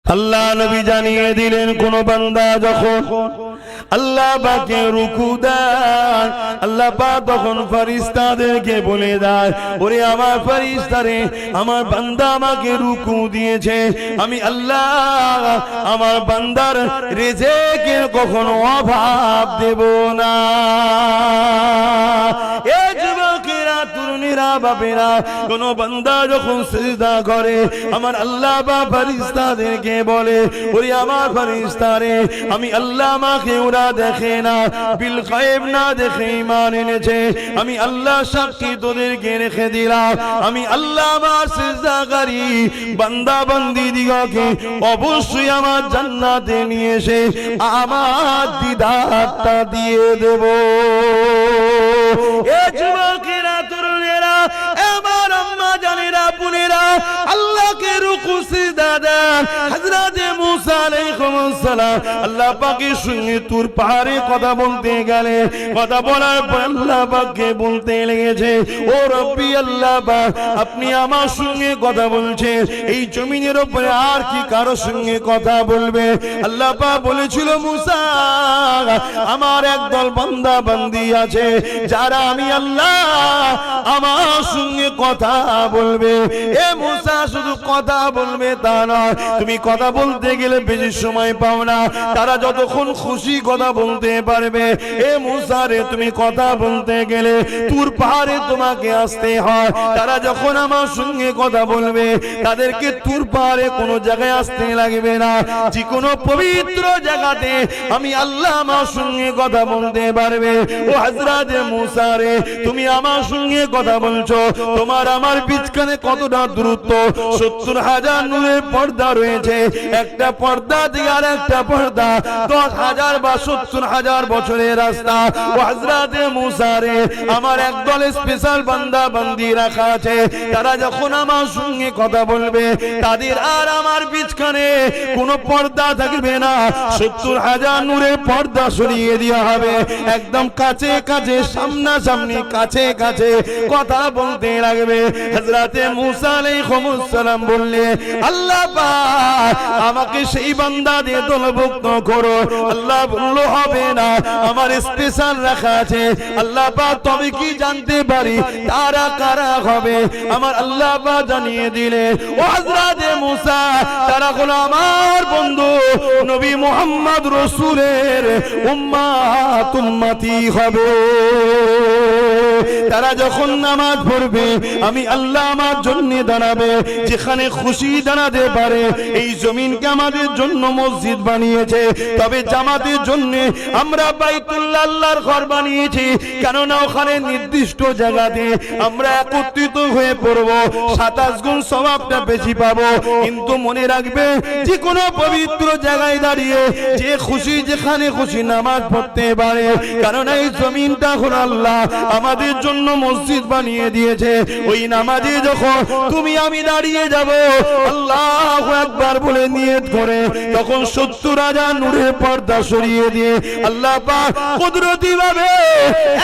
আল্লাহ নবী জানিয়ে দিলেন কোন বান্দা যখন আল্লাহ পাকে রুকু দেয়, আল্লাহ পাক তখন ফেরেশতাদেরকে বলে দেয়, ওরে আমার ফেরেশতারে, আমার বান্দা আমাকে রুকু দিয়েছে, আমি আল্লাহ আমার বান্দার রিজিকের কখনো অভাব দেব না। এ যুবকেরা, তরুণীরা, বাপেরা, কোন বান্দা যখন সিজদা করে আমার আল্লাহ বা ফেরেশতাদেরকে বলে, ওরে আমার ফেরেশতারে, আমি আল্লাহ আমাকে ওরা দেখে না, বিল গায়েব না দেখে ঈমান এনেছে, আমি আল্লাহ সাক্ষী তোদেরকে রেখে দিলাম, আমি আল্লাহ আমার সিজদাকারী বান্দা বান্দি দিগকে অবশ্যই আমার জান্নাতে নিয়ে এসে আমার দিদারটা দিয়ে দেব। এ যুবকেরা, তরুণেরা, আমার আম্মা জানেরা, বোনেরা, আল্লাহকে রুকু সিজদা দেন। হযরত মুসা আলাইহিস সালাম আল্লাহ পাকের সঙ্গে তুর পাহাড়ে কথা বলতে গেলে, কথা বলার পর আল্লাহ পাককে বলতে লেগেছে, ও রব্বি আল্লাহ পাক, আপনি আমার সঙ্গে কথা বলছেন, এই জমিনের উপরে আর কি কারো সঙ্গে কথা বলবে? আল্লাহ পাক বলেছিল, মুসা, আমার একদল বান্দা বান্দি আছে যারা আমি আল্লাহ আমার সঙ্গে কথা বলবে। এ মুসা, শুধু কথা বলবে তা নয়, তুমি কথা বলতে গেলে বেশি সময় পাও না, তারা যতক্ষণ খুশি কথা বলতে পারবে। এ মুসা রে, তুমি কথা বলতে গেলে তুর পাহাড়ে তোমাকে আসতে হয়, তারা যখন আমার সঙ্গে কথা বলবে তাদেরকে তুর পাহাড়ে কোনো জায়গায় আসতে লাগবে না, যে কোনো পবিত্র জায়গাতে আমি আল্লাহ আমার সঙ্গে কথা বলতে পারবে। ও হযরত মুসা রে, তুমি আমার সঙ্গে কথা বলছো, তোমার আমার বিচখানে কতটা দূরত্ব? 70,000 নূরের পর্দা রয়েছে, একটা পর্দা দিয়ে আর একটা পর্দা 10,000 বা 70,000 বছরের রাস্তা। ও হযরত মুসা রে, আমার একদল স্পেশাল বান্দা বান্দি রাখা আছে, তারা যখন আমার সঙ্গে কথা বলবে তাদের আর আমার বিচখানে কোনো পর্দা থাকবে না, 70,000 নূরের পর্দা সরিয়ে দেওয়া হবে, একদম কাছে কাছে, সামনাসামনি, কাছে কাছে কথা বলতে লাগবে। হযরত মুসা আলাইহিস সালাম বললেন, আল্লাহ পাক আমাকে সেই বান্দা দিয়ে দলভুক্ত করো। আল্লাহ বলল, হবে না, আমার স্পেশাল রাখা আছে। আল্লাহ পাক তবে কি জানতে পারি তারা কারা হবে? আমার আল্লাহ পাক জানিয়ে দিলেন, ও হযরত মুসা, তারা হলো আমার বন্ধু নবী মুহাম্মদ রাসূলের উম্মত, উম্মতি হবে। তারা যখন নামাজ পড়বে আমি আল্লাহ আমার জন্য দাঁড়াবে, যেখানে খুশি দাঁড়াতে পারে। এই জমিনকে আমাদের জন্য মসজিদ বানিয়েছে, তবে জামাতের জন্য আমরা বাইতুল্লাহ আল্লাহর ঘর বানিয়েছি, কেননা ওখানে নির্দিষ্ট জায়গাতে আমরা একত্রিত হয়ে পড়ব, 27 গুণ সওয়াবটা বেশি পাবো। কিন্তু মনে রাখবে, যে কোনো পবিত্র জায়গায় দাঁড়িয়ে যে খুশি যেখানে খুশি নামাজ পড়তে পারে, কারণ এই জমিনটা হলো আল্লাহ আমাদের জন্য মসজিদ বানিয়ে দিয়েছে। ওই নামাজে যখন তুমি আমি দাঁড়িয়ে যাব, আল্লাহু আকবার বলে নিয়ত করে, তখন 70,000 নূরের পর্দা সরিয়ে দিয়ে আল্লাহ পাক কুদরতি ভাবে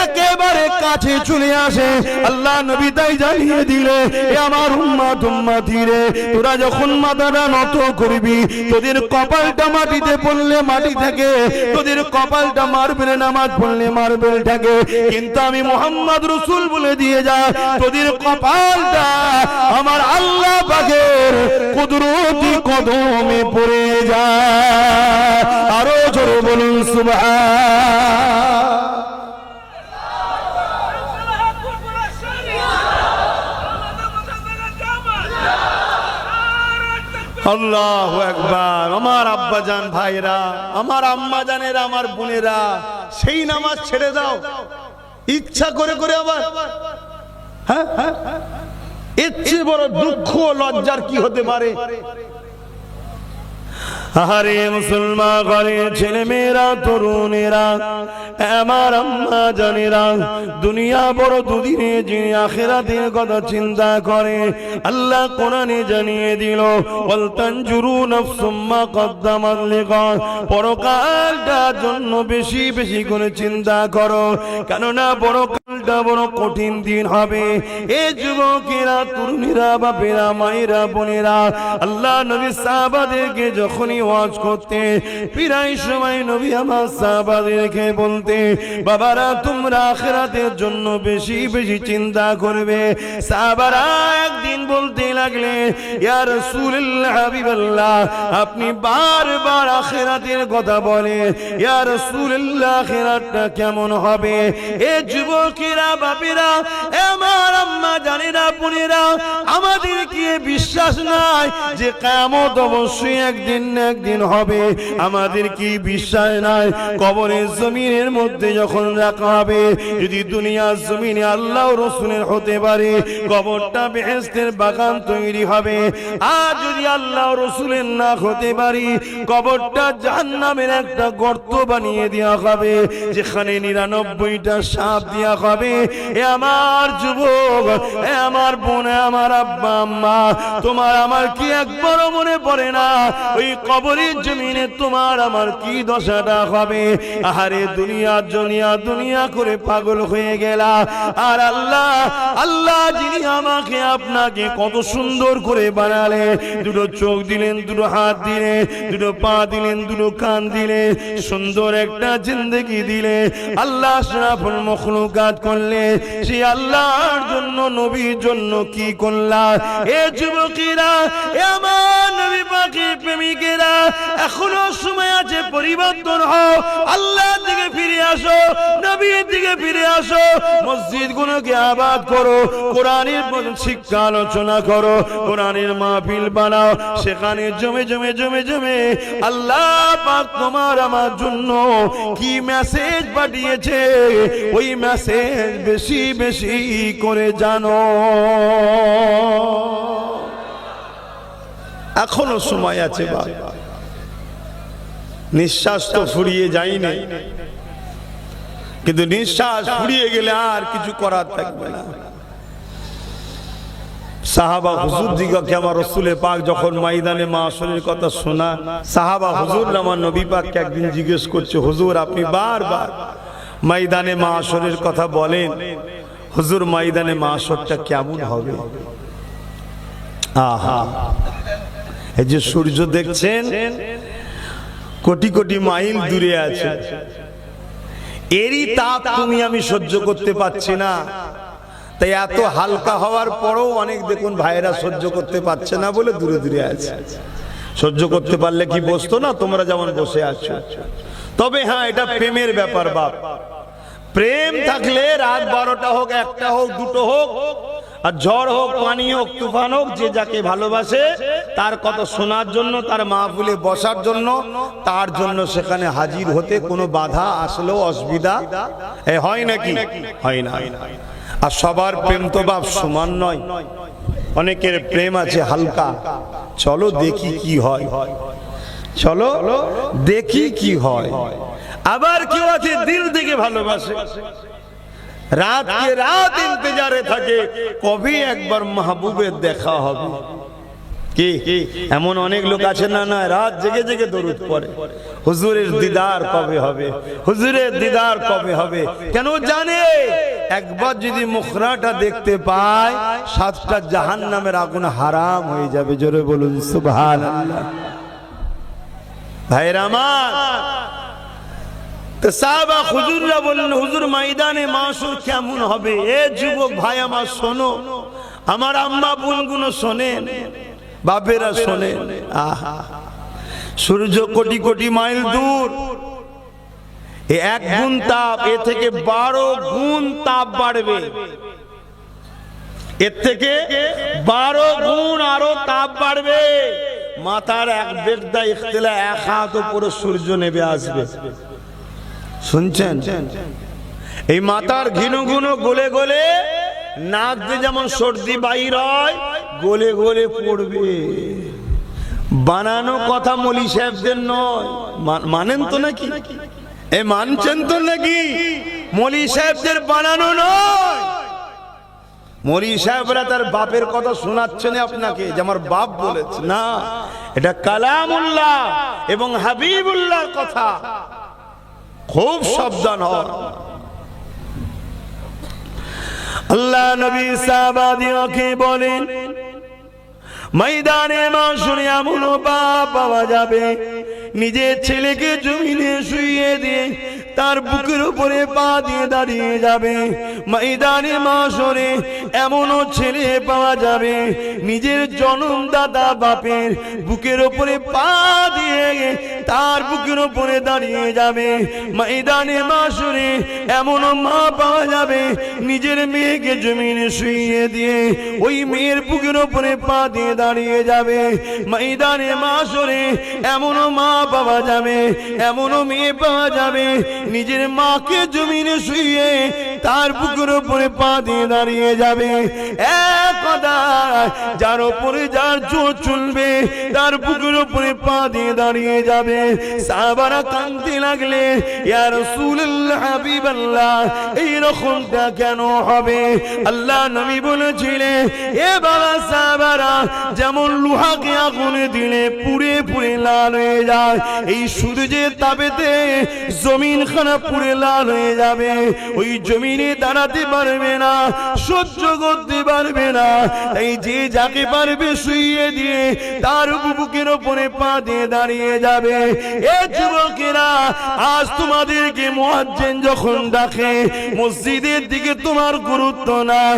একেবারে কাছে চলে আসে। আল্লাহ নবী তাই জানিয়ে দিলে, এ আমার উম্মত, উম্মতি রে, তোরা যখন মাথাটা নত করবি, তোদের কপালটা মাটিতে পড়লে মাটি থাকে, তোদের কপালটা মার্বেলে নামাজ পড়লে মার্বেল থাকে, কিন্তু আমি মুহাম্মদ রাসূল বলে দিয়ে যা, তোদের কপালটা আমার আল্লাহ পাকের কুদরতি কদমে পড়ে যায়। আরো জোরে বলুন সুবহান। আল্লাহু আকবার। আমার আব্বাজান ভাইরা, আমার আম্মা জানেরা, আমার বোনেরা, সেই নামাজ ছেড়ে দাও ইচ্ছা করে করে। আবার হ্যাঁ, এর চেয়ে বড় দুঃখ লজ্জার কি হতে পারে? আরে মুসলমান ঘরের ছেলে মেয়েরা, তরুণেরা, আমার আম্মা জানেরা, দুনিয়া বড় দুদিনে, যিনি আখিরাতের কথা চিন্তা করে, আল্লাহ কোরআনে জানিয়ে দিল, ওয়াল তানজুরু নাফসুম মা কদ্দামাত লিগাদ, পরকালটার জন্য বেশি বেশি করে চিন্তা করো, কেননা পরকাল কপালটা বড় কঠিন দিন হবে। এ যুবকেরা, তরুণীরা, বাপেরা, মায়েরা, বোনেরা, আল্লাহ নবী সাহাবাদেরকে যখনই ওয়াজ করতে প্রায় সময় নবী আমার সাহাবাদেরকে বলতে, বাবারা তোমরা আখিরাতের জন্য বেশি বেশি চিন্তা করবে। সাহাবারা একদিন বলতে লাগলে, ইয়া রাসূলুল্লাহ, হাবিবাল্লাহ, আপনি বারবার আখিরাতের কথা বলেন, ইয়া রাসূলুল্লাহ, আখিরাতটা কেমন হবে? এ যুবকেরা, বাপেরা, আমার আম্মা জানেরা, বোনেরা, আমাদের কি বিশ্বাস নাই যে কিয়ামত অবশ্যই একদিন না একদিন হবে? আমাদের কি বিশ্বাস নাই কবরের জমিনের মধ্যে যখন রাখা হবে, যদি দুনিয়ার জমিনে আল্লাহ রাসূলের হতে পারে, কবরটা বেহেশতের বাগান তৈরি হবে। আর যদি আল্লাহ রাসূলের না হতে পারি, কবরটা জাহান্নামের একটা গর্ত বানিয়ে দেওয়া হবে, যেখানে 99টা সাপ দেওয়া হবে। এ আমার যুবক, এ আমার বোন, আমার আব্বা আম্মা, তোমার আমার কি একবারও মনে পড়ে না ওই কবরের জমিনে তোমার আমার কি দশাটা হবে? আহারে দুনিয়া দুনিয়া দুনিয়া করে পাগল হয়ে গেলা। আর আল্লাহ, আল্লাহ যিনি আমাকে আপনাকে কত সুন্দর করে বানালে, দুটো চোখ দিলেন, দুটো হাত দিলেন, দুটো পা দিলেন, দুটো কান দিলেন, সুন্দর একটা জিন্দেগি দিলে, আল্লাহ আশরাফুল মাখলুকাত করলে, সেই আল্লাহর জন্য, নবীর জন্য কি করলা? এ যুবকেরা, এ আমার নবী পাকের প্রেমিকেরা, এখনো সময় আছে, পরিবর্তন হও, আল্লাহর দিকে ফিরে আসো, নবীর দিকে ফিরে আসো, মসজিদগুলোকে আবাদ করো, কোরআনের শিক্ষা আলোচনা করো, কোরআনের মাহফিল বানাও, সেখানে জমে জমে জমে জমে আল্লাহ পাক তোমার আমার জন্য কি মেসেজ পাঠিয়েছে, ওই মেসেজ বেশি বেশি করে জানো। এখনো সময় আছে বাবা, নিঃশ্বাস তো ফুরিয়ে যায়নি, কিন্তু নিঃশ্বাস ফুরিয়ে গেলে আর কিছু করার থাকবে না। সাহাবা হুজুর দিগকে আমার রাসূলের পাক যখন ময়দানে মাহশরের কথা শোনা, সাহাবা হুজুর আমার নবী পাককে একদিন জিজ্ঞেস করছে, হুজুর আপনি বারবার ময়দানে মাহশরের কথা বলেন, হুজুর ময়দানে মাহশরটা কেমন হবে? আহা, এই যে সূর্য দেখছেন কোটি কোটি মাইল দূরে আছে, এরই তাপ তুমি আমি সহ্য করতে পারছি না। তাই এত হালকা হওয়ার পরেও অনেক দেখুন ভাইরা সহ্য করতে পারছে না বলে দূরে দূরে আছে। সহ্য করতে পারলে কি বসতো না? তোমরা যেমন বসে আছো। তবে হ্যাঁ, এটা প্রেমের ব্যাপার বাপ। প্রেম থাকলে রাত 12টা হোক, 1টা হোক, 2টো হোক, আর ঝড় হোক, পানি হোক, তুফান হোক, যে যাকে ভালোবাসে তার কথা শোনার জন্য, তার মাহফিলে বসার জন্য, তার জন্য সেখানে হাজির হতে কোনো বাধা আসলেও অসুবিধা হয় নাকি? হয় না। আর সবার প্রেম তো বাপ সমান নয়, অনেকের প্রেম আছে হালকা। চলো দেখি কি হয়, চলো দেখি কি হয়। আবার কেউ আছে দিল থেকে ভালোবাসে, রাত কে রাত ইন্তজারে থাকে কবে একবার মাহবুবের দেখা হবে। কি এমন অনেক লোক আছে না, না রাত জেগে জেগে দরুদ পড়ে, হুজুরের দিদার কবে হবে, হুজুরের দিদার কবে হবে। কেন জানে একবার যদি মুখরাটা দেখতে পায় 7টা জাহান্নামের আগুন হারাম হয়ে যাবে। জোরে বলুন সুবহানাল্লাহ। ভাইরা আমার, তো সাহাবা হুজুররা বললেন, হুজুর ময়দানে মাহশর কেমন হবে? এ যুবক ভাই আমার শোনো, আমার আম্মা বোনগুলো শোনেন, বাপেরা শোনেন। আহা, সূর্য কোটি কোটি মাইল দূর, এক গুণ তাপ, এ থেকে 12 গুণ তাপ বাড়বে, এর থেকে 12 গুণ আরো তাপ বাড়বে। মাথার এক বেগদা ইখতিলা, 1 হাত উপরে সূর্য নেমে আসবে। শুনছেন? এই মাথার ঘিনু ঘুনো গলে গলে নাক দিয়ে যেমন সর্দি বাইর হয়, গলে গলে পড়বে। বানানো কথা মলি সাহেবদের নয়, মানেন তো নাকি? এ মানছেন তো নাকি? মলি সাহেবদের বানানো নয়। মলি সাহেবরা তার বাপের কথা শোনাচ্ছেন আপনাকে যে আমার বাপ বলেছে, না, এটা কালামুল্লাহ এবং হাবিবুল্লাহর কথা। খুব সাবধান হন। আল্লাহ নবী সাহাবাদিওকে বলেন, ময়দানে মাশরে এমন বাপ পাওয়া যাবে নিজের ছেলেকে জমিনে শুইয়ে দিয়ে তার বুকের উপরে পা দিয়ে দাঁড়িয়ে যাবে। ময়দানে মাশরে এমনও ছেলে পাওয়া যাবে নিজের জন্মদাতা বাপের বুকের উপরে পা দিয়ে তার বুকের উপরে দাঁড়িয়ে যাবে। ময়দানে মাশরে এমনও মা পাওয়া যাবে নিজের মেয়েকে জমিনে শুইয়ে দিয়ে ওই মেয়ের বুকের উপরে পা দিয়ে দাঁড়িয়ে যাবে। ময়দানে মাশরে এমনও মা পাওয়া যাবে, এমনও মেয়ে পাওয়া যাবে নিজের মাকে জমিনে শুইয়ে তার বুকের উপরে পা দিয়ে দাঁড়িয়ে যাবে। এক কথা, যার উপরে যার জোর চলবে তার বুকের উপরে পা দিয়ে দাঁড়িয়ে যাবে। সাহাবারা কাঁদতে লাগলে, ইয়া রাসূলুল্লাহ হাবিবাল্লাহ এই রকমটা কেন হবে? আল্লাহ নবী বলেছিলেন, এ বাবা সাহাবারা যেমন লোহাকে আগুনে দিলে পুড়ে পুড়ে লাল হয়ে যায়, এই সূর্যের তাপেতে জমিন খানা পুড়ে লাল হয়ে যাবে, ওই জমিনে দাঁড়াতে পারবে না, সহ্য করতে পারবে না। এই যে যাকে পারবে শুইয়ে দিয়ে তার বুকের উপরে পা দিয়ে দাঁড়িয়ে যাবে। এ যুবকেরা, আজ তোমাদেরকে মুয়াজ্জিন যখন ডাকে মসজিদের দিকে তোমার গুরুত্ব নাই।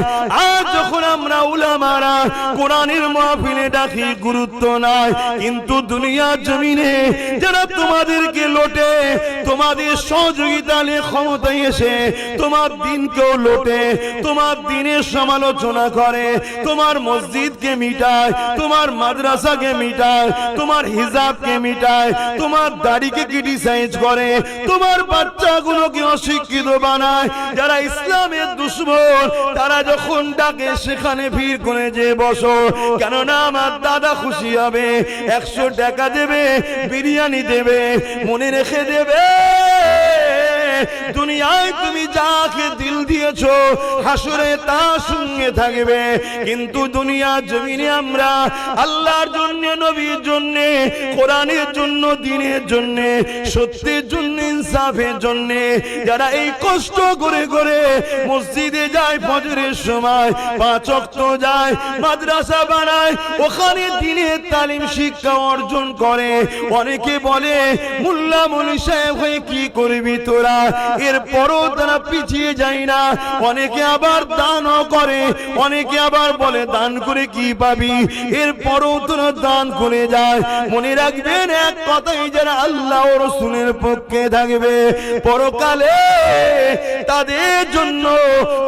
আজ যখন আমরা উলামারা কোরআনের মাহফিলে ডাকি গুরুত্ব নাই, কিন্তু দুনিয়ার জমিনে যারা তোমাদেরকে লোটে, তোমাদের সহযোগিতা নিয়ে ক্ষমতায় এসে তোমার দিনকেও লোটে, তোমার দিনের সমালোচনা করে, তোমার মসজিদকে মিটায়, তোমার মাদ্রাসাকে মিটায়, তোমার হিজাবকে মিটায়, তোমার দাড়িকে ক্রিটিসাইজ করে, তোমার বাচ্চাগুলোকে অশিক্ষিত বানায়। যারা ইসলামের দুশমন তারা যখন ডাকে সেখানে ভিড় করে যে বসো, কেননা আমার দাদা খুশি হবে, 100 টাকা দেবে, বিরিয়ানি দেবে, মনে রেখে দেবে দুনিয়ায় তুমি যাকে দিল দিয়েছো হাসরে তার সঙ্গে থাকবে। কিন্তু দুনিয়ার জমিনে আমরা আল্লাহর জন্য, নবীর জন্য, কোরআনের জন্য, দ্বীনের জন্য, সত্যের জন্য, ইনসাফের জন্য যারা এই কষ্ট করে করে মসজিদে যায়, ফজরের সময় 5 ওয়াক্ত যায়, মাদ্রাসা বানায়, ওখানে দ্বীনের তালিম শিক্ষা অর্জন করে। অনেকে বলে মোল্লা মৌলভী সাহেব হয়ে কি করবি তোরা, এরপরও তারা পিছিয়ে যায় না। অনেকে আবার দানও করে, অনেকে আবার বলে দান করে কি পাবি, এরপরও তারা দান করে যায়। মনে রাখবেন এক কথাই, যারা আল্লাহ ও রাসূলের পক্ষে থাকবে পরকালে তাদের জন্য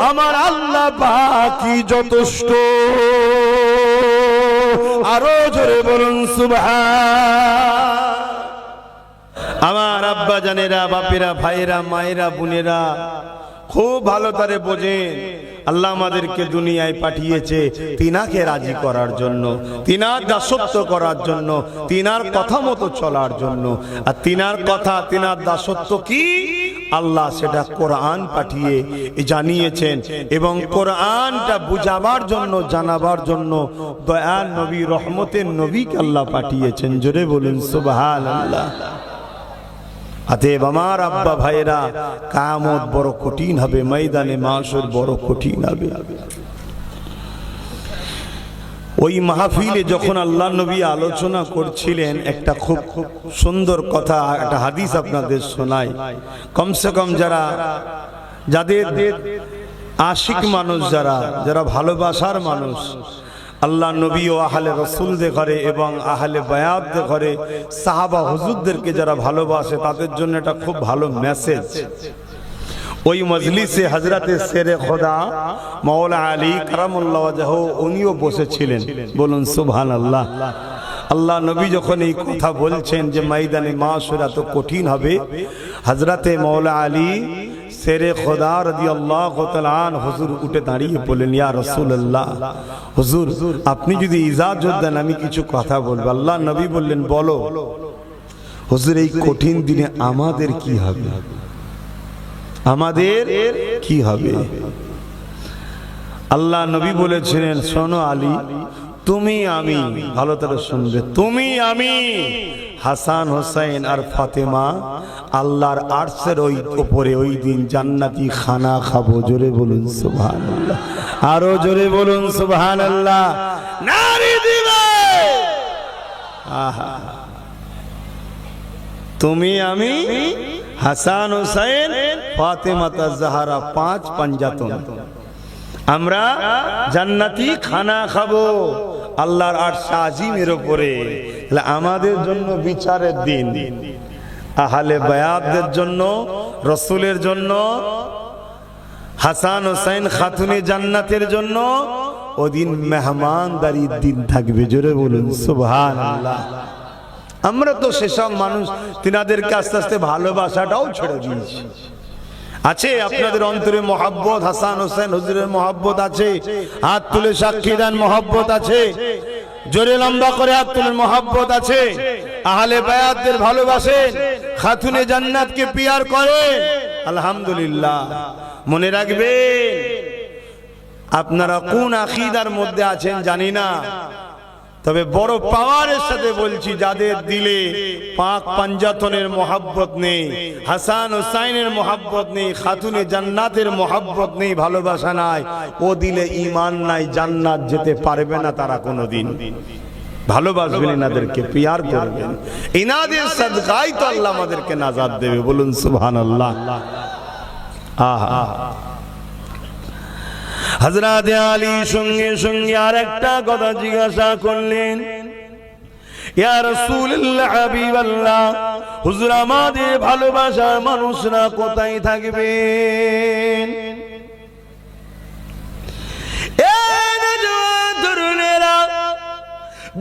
আমার আল্লাহ বাকি যথেষ্ট। আরো জোরে বলুন সুবহান। আমার আব্বা জানেরা, বাপেরা, ভাইরা, মায়েরা, বোনেরা খুব ভালো করে বোঝেন, আল্লাহ আমাদেরকে দুনিয়ায় পাঠিয়েছে তিনাকে রাজি করার জন্য, তিনার দাসত্ব করার জন্য, তিনার কথা মতো চলার জন্য। আর তিনার কথা, তিনার দাসত্ব কি আল্লাহ সেটা কোরআন পাঠিয়ে জানিয়েছেন, এবং কোরআনটা বুঝাবার জন্য, জানাবার জন্য দয়াল নবী, রহমতের নবীকে আল্লাহ পাঠিয়েছেন। জোরে বলুন সুবহানাল্লাহ। অতএব আমার আব্বা ভাইরা, কিয়ামত বড় কঠিন হবে, ময়দানে মাশর বড় কঠিন হবে। ওই মাহফিলে যখন আল্লাহ নবী আলোচনা করছিলেন, একটা খুব সুন্দর কথা, একটা হাদিস আপনাদের শোনাই। কমসে কম যাদের আশিক মানুষ, যারা ভালোবাসার মানুষ, আল্লাহ নবী ও আহলে রাসূলদের ঘরে এবং আহলে বায়াতদের ঘরে সাহাবা হুজুরদেরকে যারা ভালোবাসে তাদের জন্য এটা খুব ভালো মেসেজ। ওই মজলিসে হযরতে শেরে খোদা মাওলা আলী কারামুল্লাহ ওয়াজহু উনিও বসেছিলেন। বলুন সুবহানাল্লাহ। আল্লাহ নবী যখন এই কথা বলছেন যে ময়দানে মাশর এত কঠিন হবে, হযরতে মাওলা আলী শেরে খোদা রাদিয়াল্লাহু তাআলা আনহু হুজুর উঠে দাঁড়িয়ে বললেন, ইয়া রাসূলুল্লাহ, হুজুর আপনি যদি ইজাজত দেন আমি কিছু কথা বলবো। আল্লাহ নবী বললেন, বলো। হুজুর এই কঠিন দিনে আমাদের কি হবে, আমাদের কি হবে? আল্লাহ নবী বলেছিলেন, শোনো আলী, তুমি আমি, ভালো করে শুনবে, তুমি আমি হাসান হোসেন আর ফাতেমা আল্লাহর আরশের ওই উপরে ওই দিন জান্নাতি খানা খাবো। জোরে বলুন সুবহানাল্লাহ, আরো জোরে বলুন সুবহানাল্লাহ। নারী দিবে আহা, তুমি আমি হাসান হোসেন ফাতেমা জাহরা 5 পাঞ্জাতন, আমরা জান্নাতি খানা খাবো আল্লাহর আরশ আজিমের উপরে। আমাদের জন্য বিচারের দিন, আহলে বায়াতদের জন্য, রাসূলের জন্য, হাসান হোসেন খাতুনে জান্নাতের জন্য ওদিন মেহমানদারির দিন থাকবে। জোরে বলুন সুবহানাল্লাহ। আমরা তো সেসব মানুষ তিনাদেরকে আস্তে আস্তে ভালোবাসাটাও ছেড়ে দিয়েছি। আছে আপনাদের অন্তরে মহব্বত, হাসান হোসেন হুজুরের মহব্বত আছে? হাত তুলে সাক্ষী দেন মহব্বত আছে? জোরে লম্বা করে হাত তুলে মহব্বত আছে? আহলে বায়াতদের ভালোবাসেন, খাতুনে জান্নাতকে পিয়ার করেন? আলহামদুলিল্লাহ। মনে রাখবেন, আপনারা কোন আকীদার মধ্যে আছেন জানি না, তবে বড় পাওয়ারের সাথে বলছি, যাদের দিলে পাক পাঞ্জাতনের মহব্বত নেই, হাসান হোসাইনের মহব্বত নেই, খাতুনে জান্নাতের মহব্বত নেই, ভালোবাসা নাই, ও দিলে ঈমান নাই, জান্নাত যেতে পারবে না তারা কোনোদিন। ভালোবাসবেন, এনাদেরকে পিয়ার করবেন, ইনাদের সাদকায় তো আল্লাহ আমাদেরকে নাজাত দেবে। বলুন সুবহানাল্লাহ। আহা, হযরত আলী সঙ্গে সঙ্গে আর একটা কথা জিজ্ঞাসা করলেন, ইয়া রাসূলুল্লাহ হাবিবাল্লাহ, হুজুর আমাদের ভালোবাসার মানুষরা কোথায় থাকবেন?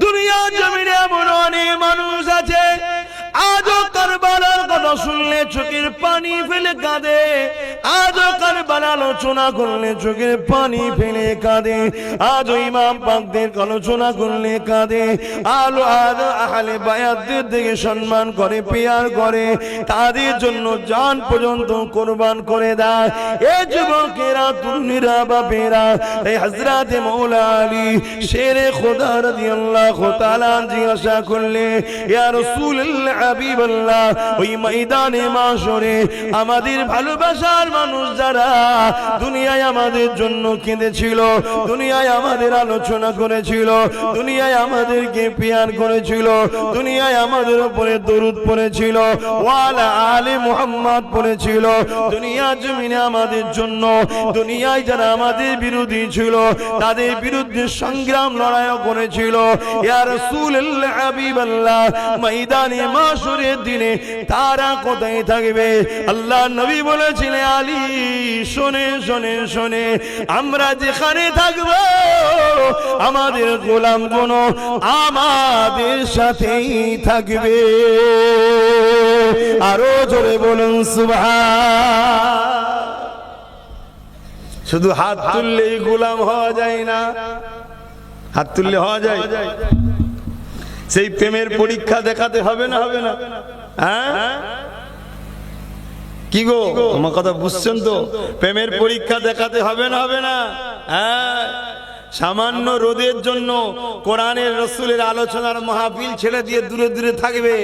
দুনিয়া জমিনে এমন অনেক মানুষ আছে, আজও কারবালার কথা শুনলে চোখের পানি ফেলে কাঁদে, আজও কারবালা আলোচনা করলে চোখের পানি ফেলে কাঁদে, আজও ইমাম পাকদের আলোচনা করলে কাঁদে, আহলে বায়াতদের দিকে সম্মান করে, পিয়ার করে, তাদের জন্য জান পর্যন্ত কোরবান করে দেয়। এ যুবকেরা, তরুণীরা, বাপেরা, এই হযরত মাওলা আলী শেরে খোদা রাদিয়াল্লাহু তাআলা জিজ্ঞাসা করলে, ইয়া রাসূলুল্লাহ হাবিবাল্লাহ, ওই ময়দানে মাশরে আমাদের ভালোবাসার মানুষ যারা দুনিয়ায় আমাদের জন্য কেঁদেছিল, দুনিয়ায় আমাদের আলোচনা করেছিল, দুনিয়ায় আমাদেরকে পিয়ার করেছিল, দুনিয়ায় আমাদের উপরে দরুদ পড়েছিল, ওয়ালা আলে মুহাম্মদ পড়েছিল, দুনিয়া জমিনে আমাদের জন্য, দুনিয়ায় যারা আমাদের বিরোধী ছিল তাদের বিরুদ্ধে সংগ্রাম লড়াইও করেছিল, ইয়া রাসূলুল্লাহ হাবিবাল্লাহ, ময়দানে মাশরের দিনে তারা কোথায় থাকবে? আল্লাহ নবী বলেছিলেন, আলী শোনে শোনে শোনে, আমরা যেখানে থাকব আমাদের গোলামগুলো আমাদের সাথেই থাকবে। আরো জোরে বলুন সুবহান। শুধু হাত তুললেই গোলাম হওয়া যায় না, হাত তুললে হওয়া যায়? সেই প্রেমের পরীক্ষা দেখাতে হবে না, হবে না? হ্যাঁ কি গো, আমার কথা বুঝছেন তো? প্রেমের পরীক্ষা দেখাতে হবে না, হবে না? হ্যাঁ, সামান্য রোদের জন্য কোরআনের রাসূলের আলোচনার মাহফিল ছেড়ে দিয়ে দূরে দূরে থাকবে,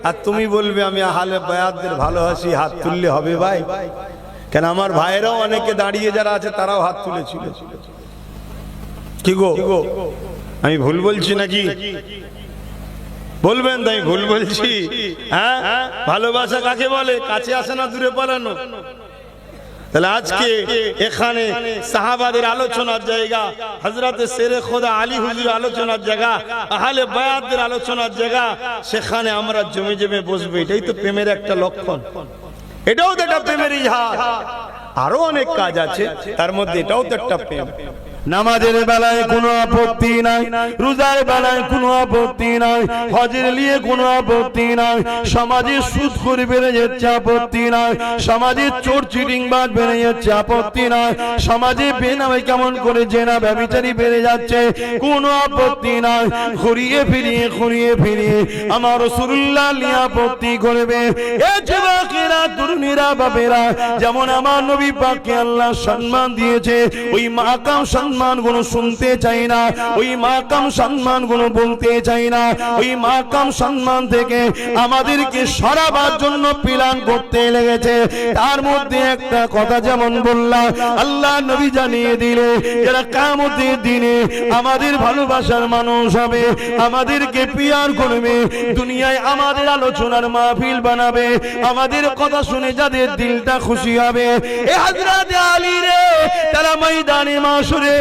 আর তুমি বলবে আমি আহলে বায়াতদের ভালোবাসি, হাত তুললে হবে? ভাই, কেন আমার ভাইরাও অনেকে দাঁড়িয়ে যারা আছে তারাও হাত তুলেছিল। কি গো, আমি ভুল বলছি নাকি? বলবেন তাই ভুল বলছি? হ্যাঁ, ভালোবাসা কাকে বলে? কাছে আসে না, দূরে পালানো। তাহলে আজকে এখানে সাহাবাদের আলোচনার জায়গা, হযরত শেরে খোদা আলী হুজুর আলোচনার জায়গা, আহলে বায়াতদের আলোচনার জায়গা, সেখানে আমরা জমে জমে বসবো। এটাই তো প্রেমের একটা লক্ষণ, এটাও তো একটা প্রেমের ইজহার। আরো অনেক কাজ আছে, তার মধ্যে এটাও তো একটা প্রেম। নামাজের বেলায় কোনো আপত্তি নাই, রোজার বেলায় কোনো আপত্তি নাই, হজের নিয়ে কোনো আপত্তি নাই, সমাজে সুদখোর বেড়ে যাচ্ছে আপত্তি নাই, সমাজে চোর চিটিংবাজ বেড়ে যাচ্ছে আপত্তি নাই, সমাজে বেনামে কেমন করে জেনা ব্যভিচারী বেড়ে যাচ্ছে কোনো আপত্তি নাই। ঘুরিয়ে ফিরিয়ে আমার রাসূলুল্লাহ নিয়ে আপত্তি করবে। এ যুবকেরা, তরুণীরা, বাপেরা, যেমন আমার নবী পাককে আল্লাহ সম্মান দিয়েছে, ওই মাকাম সম্মান সম্মানগুলো শুনতে চাই না, ওই মাকাম সম্মানগুলো বলতে চাই না, ওই মাকাম সম্মান থেকে আমাদেরকে সরাবার জন্য প্ল্যান করতে লেগেছে। তার মধ্যে একটা কথা যেমন বললাম, আল্লাহ নবী জানিয়ে দিলে যারা কিয়ামতের দিনে আমাদের ভালোবাসার মানুষ হবে, আমাদেরকে পিয়ার করবে, দুনিয়ায় আমাদের আলোচনার মাহফিল বানাবে, আমাদের কথা শুনে যাদের দিলটা খুশি হবে, এ হযরত আলী রে, তারা ময়দানে মাশরে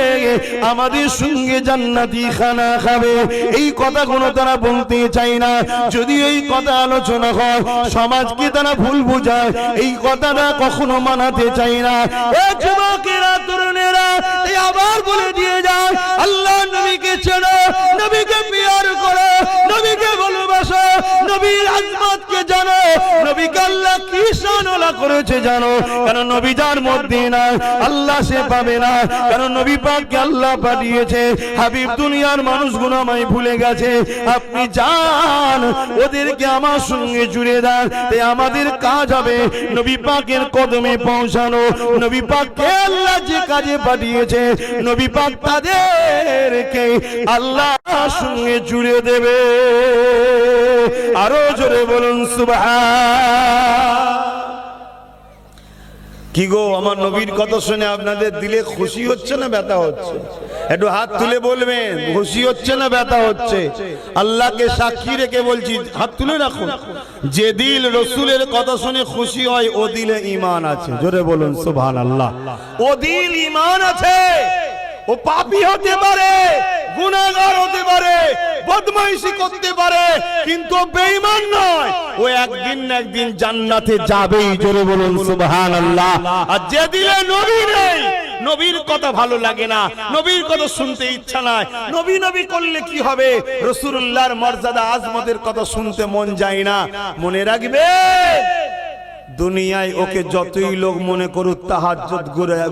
আমাদের সঙ্গে জান্নাতি খানা খাবে। এই কথাগুলো তারা বলতে চায় না। যদি এই কথা আলোচনা হয়, সমাজকে তারা ভুল বোঝায়, এই কথাটা কখনো মানাতে চায় না। এ যুবকেরা, তরুণেরা, এই আবার বলে দিয়ে যায়, আল্লাহ নবীকে চেনো, নবীকে পিয়ার করো, নবীকে ভালোবাসো, নবীর আজমতকে জানো, নবীকে আল্লাহ কি শানওয়ালা করেছে জানো। কারণ নবী যার মধ্যে না, আল্লাহ সে পাবে না। কারণ নবী পাককে আল্লাহ পাঠিয়েছে। হাবিব দুনিয়ার মানুষগুলো আমায় ভুলে গেছে, আপনি যান ওদেরকে আমার সঙ্গে জুড়ে দেন। তাই আমাদের কাজ হবে নবী পাকের কদমে পৌঁছানো। নবী পাককে আল্লাহ যে কাজে পাঠিয়েছে, নবী পাক তাদেরকে আল্লাহর সঙ্গে জুড়ে দেবে। আরো জোরে বলুন সুবহান। কি গো, আমার নবীর কথা শুনে আপনাদের দিলে খুশি হচ্ছে না ব্যথা হচ্ছে? একটু হাত তুলে বলবেন, খুশি হচ্ছে না ব্যথা হচ্ছে? আল্লাহকে সাক্ষী রেখে বলছি, হাত তুলে রাখুন। যে দিল রসুলের কথা শুনে খুশি হয়, ও দিলে ঈমান আছে। জোরে বলুন সুবহানাল্লাহ। ও দিল ঈমান আছে। ও পাপী হতে পারে, গুনাহগার হতে পারে, বদমাইশি করতে পারে, কিন্তু বেঈমান নয়। ও একদিন না একদিন জান্নাতে যাবেই। জোরে বলুন সুবহানাল্লাহ। আর যে দিলে নবী নেই, নবীর কথা ভালো লাগে না, নবীর কথা শুনতে ইচ্ছা নাই, নবী নবী করলে কি হবে, রাসূলুল্লাহর মর্যাদা আজমতের কথা শুনতে মন যায় না। মনে রাখবে, দুনিয়ায় ওকে যতই লোক মনে করুক তাহাজ্জুদ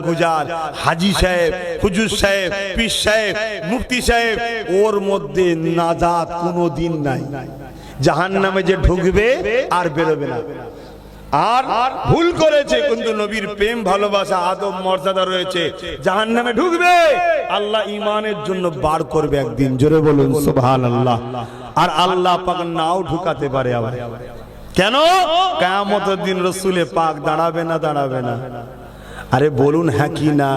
গুজার, হাজী সাহেব, হুজুর সাহেব, পীর সাহেব, মুফতি সাহেব, ওর মধ্যে নাজাত কোনোদিন নাই। জাহান্নামে যে ঢুকবে আর বেরোবে না। আর ভুল করেছে, কিন্তু নবীর প্রেম ভালোবাসা আদব মর্যাদা রয়েছে, জাহান্নামে ঢুকবে, আল্লাহ ঈমানের জন্য বার করবে একদিন। জোরে বলুন সুবহানাল্লাহ। আর আল্লাহ পাক নাও ঢুকাতে পারে আবার। কেন? কিয়ামতের দিন রাসূলে পাক দাঁড়াবে না, দাঁড়াবে না। আরে বলুন হ্যাঁ কি না?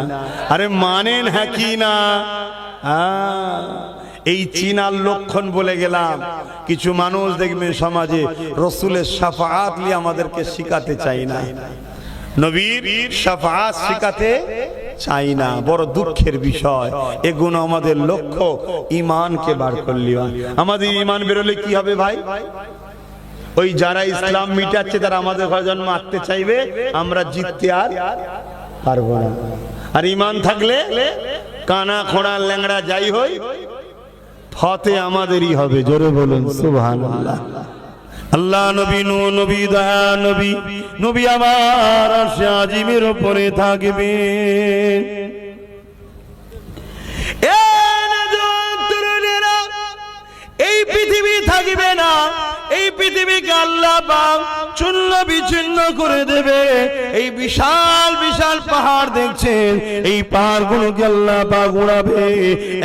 আরে মানেন হ্যাঁ কি না? এই চিনার লক্ষণ বলে গেলাম। কিছু মানুষ দেখবেন সমাজে রাসূলের শাফাআত নিয়ে আমাদেরকে শিখাতে চাই না, নবীর শাফাআত শিখাতে চাই না। বড় দুঃখের বিষয়। এগুলো আমাদের লক্ষ্য ঈমানকে বার করলি। আমাদের ঈমান বেরোলে কি হবে ভাই? ওই যারা ইসলাম মিটাচ্ছে তারা আমাদের ঘরে জন্ম আঁকতে চাইবে, আমরা জিততে আর পারবো না। আর ঈমান থাকলে কানা খোঁড়া ল্যাংড়া যাই হই, ফতে আমাদেরই হবে। জোরে বলুন সুবহানাল্লাহ। আল্লাহ নবী, নবী দয়া নবী, নবী আমার আরশে আজিমের উপরে থাকবেন। এই পৃথিবী থাকবে না, এই পৃথিবীকে আল্লাহ পাক চূর্ণ বিচ্ছিন্ন করে দেবে। এই বিশাল বিশাল পাহাড় দেখছেন, এই পাহাড়গুলোকে আল্লাহ পাক উড়াবে,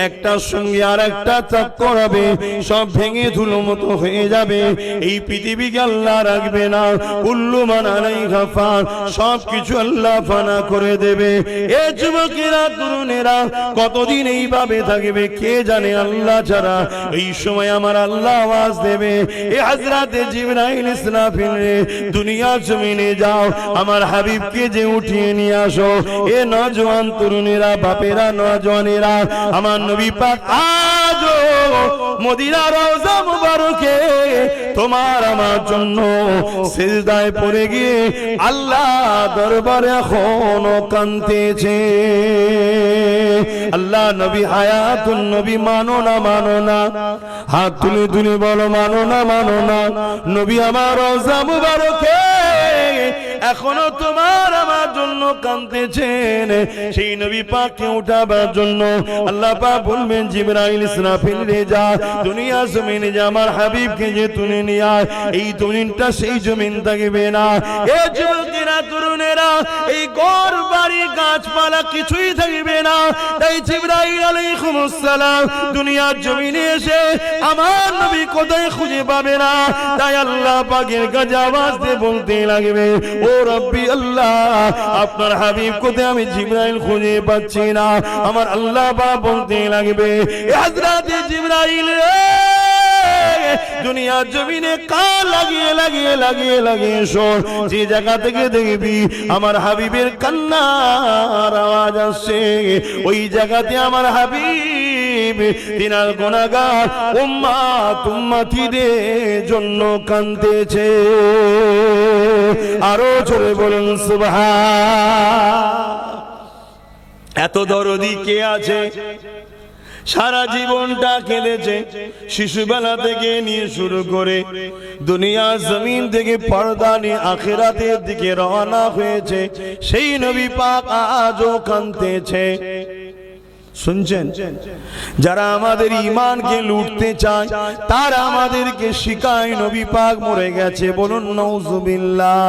একটার সঙ্গে আর একটা চক্কর হবে, সব ভেঙে ধুলো মতো হয়ে যাবে। এই পৃথিবীকে আল্লাহ রাখবে না। কুল্লু মান আলাইহা ফান, সব কিছু আল্লাহ ফানা করে দেবে। এ যুবকেরা, তরুণেরা, কতদিন এইভাবে থাকবে কে জানে, আল্লাহ ছাড়া। এই সময় আমার আল্লাহ আওয়াজ দেবে, এ হযরত জিবরাইল ইসরাফিল রে, দুনিয়ার জমিনে যাও, আমার হাবিবকে যে উঠিয়ে নিয়ে আসো। এ নওজোয়ান তরুণেরা, বাপেরা, নওজোয়ানেরা, আমার নবী পাক আজও মদিনা রওজা মুবারকে তোমার আমার জন্য সিজদায় পড়ে গিয়ে আল্লাহ দরবারে এখনো কাঁদতেছে। আল্লাহ নবী হায়াতুন নবী, মানো না মানো না? হাত তুলে তুলে বলো, মানো না মানো না? নবী আমার রওজা মুবারকে এখনো তোমার আমার জন্য কাঁদতেছেন। সেই নবী পাককে উঠাবার জন্য আল্লাহ পাক বলবেন, জিবরাইল ইসরাফিল রে যা, দুনিয়া জমিনে যা, আমার হাবিবকে যে তুলে নিয়ে আয়। এই জমিনটা সেই জমিন থাকবে না। এ যুবকেরা, যুবকেরা তরুণেরা এই ঘর বাড়ি গাছপালা কিছুই থাকবে না। তাই জিবরাইল আলাইহিস সালাম দুনিয়ার জমিনে এসে আমার নবী কোথায় খুঁজে পাবে না। তাই আল্লাহ পাকের কাছে আওয়াজ দিয়ে বলতে লাগবে, ও রব্বি আল্লাহ, আপনার হাবিব কোথায়? আমি জিবরাইল খুঁজে পাচ্ছি না। আমার আল্লাহ পাক বলতে লাগবে, হযরতে জিবরাইল দুনিয়ার জমিনে কান লাগিয়ে লাগিয়ে লাগিয়ে লাগিয়ে শোন, যে জায়গা থেকে দেখবি আমার হাবিবের কান্নার আওয়াজ আসছে, ওই জায়গাতে আমার হাবিব তিনার গুনাহগার উম্মত উম্মতিদের জন্য কাঁদতেছে। আরো জোরে বলুন সুবহান। এত দরদি কে আছে? সারা জীবনটা কেঁদেছে, শিশুবেলা থেকে নিয়ে শুরু করে দুনিয়া জমিন থেকে পর্দা নিয়ে আখিরাতের দিকে রওনা হয়েছে সেই নবী পাক আজও কাঁদতেছে। শুনছেন? যারা আমাদের ঈমানকে লুটতে চায় তারা আমাদেরকে শিখায় নবী পাক মরে গেছে। বলুন নাউজুবিল্লাহ।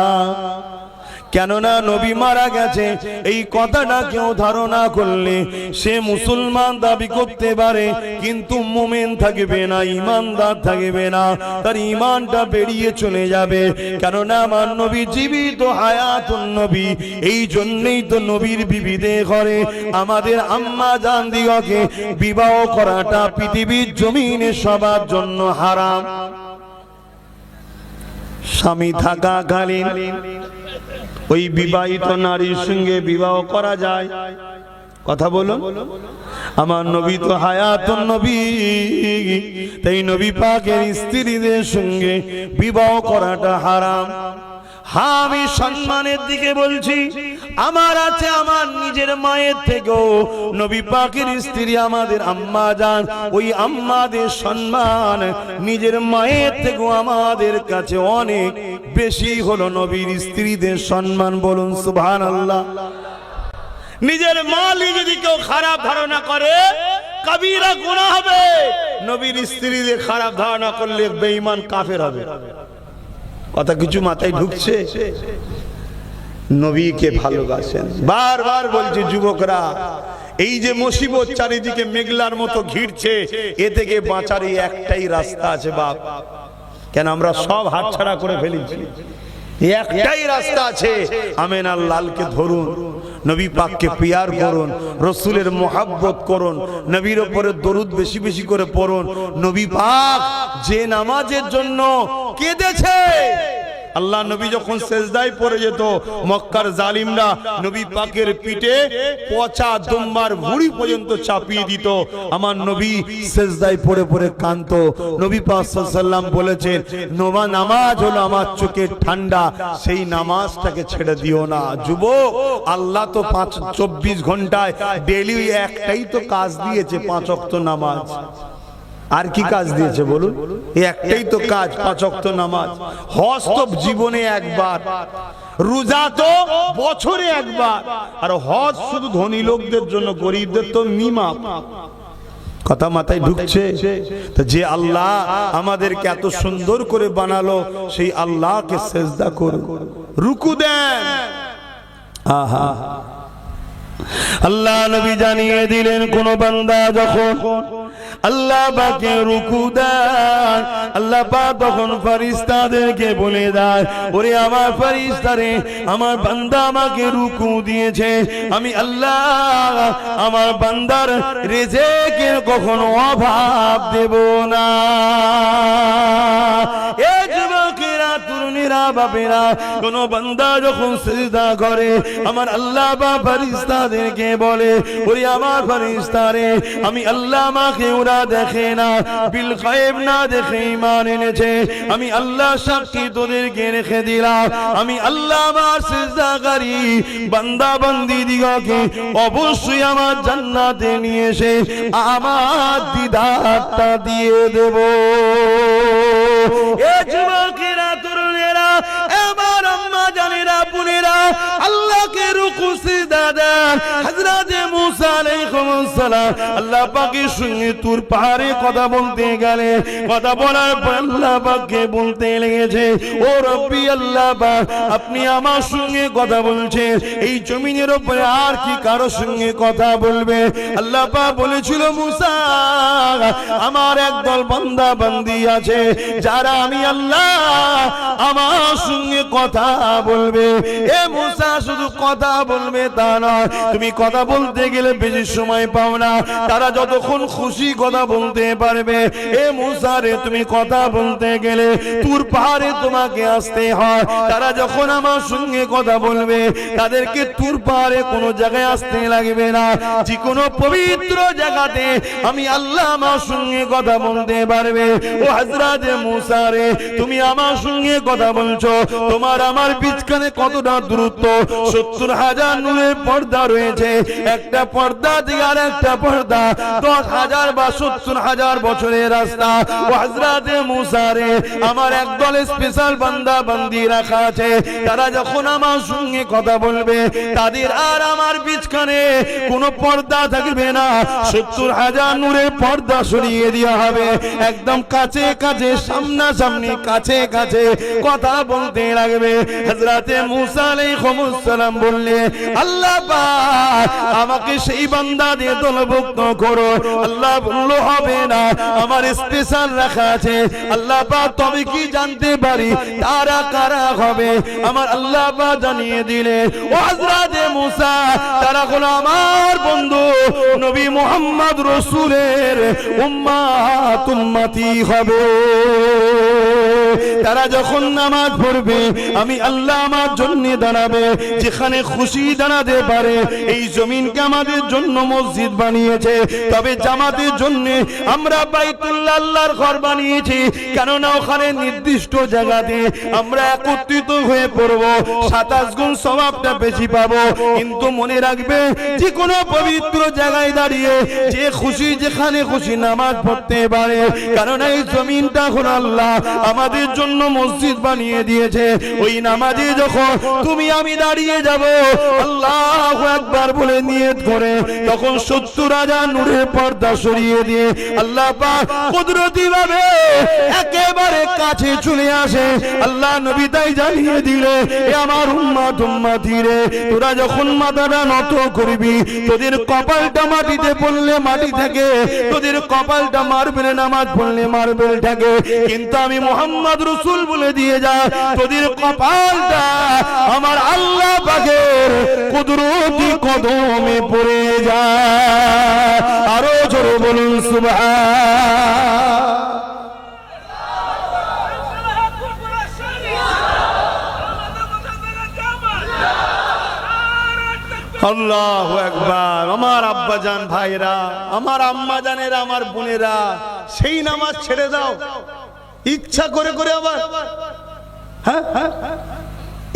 কেননা নবী মারা গেছে এই কথাটা কেউ ধারণা করলে সে মুসলমান দাবি করতে পারে, কিন্তু মুমিন থাকবে না, ঈমানদার থাকবে না, তার ঈমানটা বেরিয়ে চলে যাবে। কেননা আমার নবী জীবিত হায়াতুন নবী, এই জন্যই তো নবীর বিবিদের ঘরে আমাদের আম্মা জান দিগকে বিবাহ করাটা পৃথিবীর জমিনে সবার জন্য হারাম। স্বামী থাকাকালীন ওই বিবাহিত নারীর সঙ্গে বিবাহ করা যায়? কথা বলুন। আমার নবী তো হায়াতুন নবী, তাই নবী পাকের স্ত্রীদের সঙ্গে বিবাহ করাটা হারাম। হ্যাঁ, আমি সম্মানের দিকে বলছি। আমার আছে আমার নিজের মায়ের থেকেও নবী পাকের স্ত্রী আমাদের আম্মা জান, ওই আম্মাদের সম্মান নিজের মায়ের থেকেও আমাদের কাছে অনেক বেশি হলো নবীর স্ত্রীদের সম্মান। বলুন সুবহানাল্লাহ। নিজের মালি যদি কেউ খারাপ ধারণা করে কবিরা গুনাহ হবে। নবীর স্ত্রীদের খারাপ ধারণা করলে বেঈমান কাফের হবে। কথা কিছু মাথায় ঢুকছে? নবীকে ভালোবাসেন। বারবার বলছি যুবকরা, এই যে মুসিবত চারিদিকে মেঘলার মতো ঘিরছে, এ থেকে বাঁচার একটাই রাস্তা আছে বাপ। কেন আমরা সব হাতছাড়া করে ফেলেছি? একটাই রাস্তা আছে, আমেনার লালকে ধরুন, নবী পাককে পিয়ার করুন, রসুলের মোহাব্বত করুন, নবীর উপরে দরুদ বেশি বেশি করে পড়ুন। নবী পাক যে নামাজের জন্য কেঁদেছে, আল্লাহ নবী যখন সেজদায় পড়ে যেত মক্কার জালিমরা নবী পাকের পিঠে পচা দুম্বার ভুঁড়ি পর্যন্ত চাপিয়ে দিত, আমার নবী সেজদায় পড়ে পড়ে কাঁদতো। নবী পাক সাল্লাল্লাহু আলাইহি ওয়াসাল্লাম বলেছেন, নামাজ হলো আমার চোখের ঠান্ডা, সেই নামাজটাকে ছেড়ে দিও না। যুবক, আল্লাহ তো 24 ঘন্টায় ডেইলি একটাই তো কাজ দিয়েছে, 5 ওয়াক্ত নামাজ। আর কি কাজ দিয়েছে বলুন? একটাই তো কাজ, 5 ওয়াক্ত নামাজ। হজ তো জীবনে একবার, রোজা তো বছরে একবার, আর হজ শুধু ধনী লোকদের জন্য, গরিবদের তো নিমাপ। কথা মাথায় ঢুকছে? তো যে আল্লাহ আমাদেরকে এত সুন্দর করে বানালো, সেই আল্লাহকে সেজদা করুন, রুকু দেন। আহা, আল্লাহ নবী জানিয়ে দিলেন, কোন বান্দা যখন আল্লাহ পাকে রুকু দেয়, আল্লাহ পাক তখন ফেরেশতাদেরকে বলে দেয়, ওরে আমার ফেরেশতারে, আমার বান্দা আমাকে রুকু দিয়েছে, আমি আল্লাহ আমার বান্দার রিজিকের কখনো অভাব দেব না। এ যুবকেরা, তরুণীরা, বাপেরা, কোন বান্দা যখন সিজদা করে আমার আল্লাহ বা ফেরেশতাদেরকে বলে, ওরে আমার ফেরেশতারে, আমি আল্লাহ আমাকে ওরা দেখে না, বিল গায়েব না দেখে ঈমান এনেছে, আমি আল্লাহ সাক্ষী তোদেরকে রেখে দিলাম, আমি আল্লাহ আমার সিজদাকারী বান্দা বান্দি দিগকে অবশ্যই আমার জান্নাতে নিয়ে এসে আমার দিদারটা দিয়ে দেব। এ যুবকেরা, তরুণেরা, আমার আম্মা জানেরা, বোনেরা, আল্লাহকে রুকু সিজদা দেন। হযরত মুসা আলাইহিস সালাম আল্লাহ পাকের সঙ্গে তুর পাহাড়ে কথা বলতে গেলে, কথা বলার পর আল্লাহ পাককে বলতে লেগেছে, ও রব্বি আল্লাহ পাক, আপনি আমার সঙ্গে কথা বলছেন, এই জমিনের উপরে আর কি কারো সঙ্গে কথা বলবে? আল্লাহ পাক বলেছিল, মুসা আমার একদল বান্দা বান্দি আছে যারা আমি আল্লাহ আমার সঙ্গে কথা বলবে। এ মুসা শুধু কথা বলবে তা নয়, তুমি কথা বলতে গেলে বেশি সময় পাও না, তারা যতক্ষণ খুশি কথা বলতে পারবে। এ মুসা রে, তুমি কথা বলতে গেলে তুর পাহাড়ে তোমাকে আসতে হয়। তারা যখন আমার সঙ্গে কথা বলবে তাদেরকে তুর পাহাড়ে কোনো জায়গায় আসতে লাগবে না, যে কোনো পবিত্র জায়গাতে আমি আল্লাহ আমার সঙ্গে কথা বলতে পারবে। ও হযরত মুসা রে, তুমি আমার সঙ্গে কথা বলছো, তোমার আমার বিচখানে কতটা দূরত্ব? 70,000 নূরের পর্দা রয়েছে, একটা পর্দা থেকে আর একটা পর্দা 10,000 বা 70,000 বছরের রাস্তা। ও হযরত মুসা রে, আমার একদল স্পেশাল বান্দা বান্দি রাখা আছে, তারা যখন আমার সঙ্গে কথা বলবে তাদের আর আমার বিচখানে কোনো পর্দা থাকবে না, 70,000 নূরের পর্দা সরিয়ে দেওয়া হবে, একদম কাছে কাছে সামনাসামনি কাছে কাছে কথা বলতে লাগবে। হযরত মুসা আলাইহিস সালাম বললে, আল্লাহ পাক আমাকে সেই বান্দাদের দলভুক্ত করো। আল্লাহ বলল, হবে না, আমার স্পেশাল রাখা আছে। আল্লাহ পাক তবে কি জানতে পারি তারা কারা হবে? আমার আল্লাহ পাক জানিয়ে দিলে, ও হযরত মুসা, তারা হলো আমার বন্ধু নবী মুহাম্মদ রাসূলের উম্মত উম্মতি হবে। তারা যখন নামাজ পড়বে আমি আল্লাহ আমার জন্য দাঁড়াবে, যেখানে খুশি দাঁড়াতে পারে। এই জমিনকে আমাদের জন্য মসজিদ বানিয়েছে, তবে জামাতের জন্য আমরা বাইতুল্লাহ আল্লাহর ঘর বানিয়েছি, কেননা ওখানে নির্দিষ্ট জায়গাতে আমরা একত্রিত হয়ে পড়ব, 27 গুণ সওয়াবটা বেশি পাবো। কিন্তু মনে রাখবে, যে কোনো পবিত্র জায়গায় দাঁড়িয়ে যে খুশি যেখানে খুশি নামাজ পড়তে পারে, কারণ এই জমিনটা হলো আল্লাহ আমাদের জন্য মসজিদ বানিয়ে দিয়েছে। ওই নামাজে যখন তুমি আমি দাঁড়িয়ে যাব, আল্লাহু আকবার বলে নিয়ত করে, তখন 70,000 নূরের পর্দা সরিয়ে দিয়ে আল্লাহ পাক কুদরতি ভাবে একেবারে কাছে চলে আসে। আল্লাহ নবী তাই জানিয়ে দিলে, এ আমার উম্মত উম্মতি রে, তোরা যখন মাথাটা নত করবি, তোদের কপালটা মাটিতে পড়লে মাটি থাকে, তোদের কপালটা মার্বেলে নামাজ পড়লে মার্বেল থাকে, কিন্তু আমি মুহাম্মদ রাসূল বলে দিয়ে যা, তোদের কপালটা আমার আল্লাহ পাকের কুদরতি কদমে পড়ে যায়। আরো জোরে বলুন সুবহান। আল্লাহু আকবার। আমার আব্বা জান ভাইরা, আমার আম্মা জানেরা, আমার বোনেরা, সেই নামাজ ছেড়ে দাও ইচ্ছা করে করে। আবার হ্যাঁ,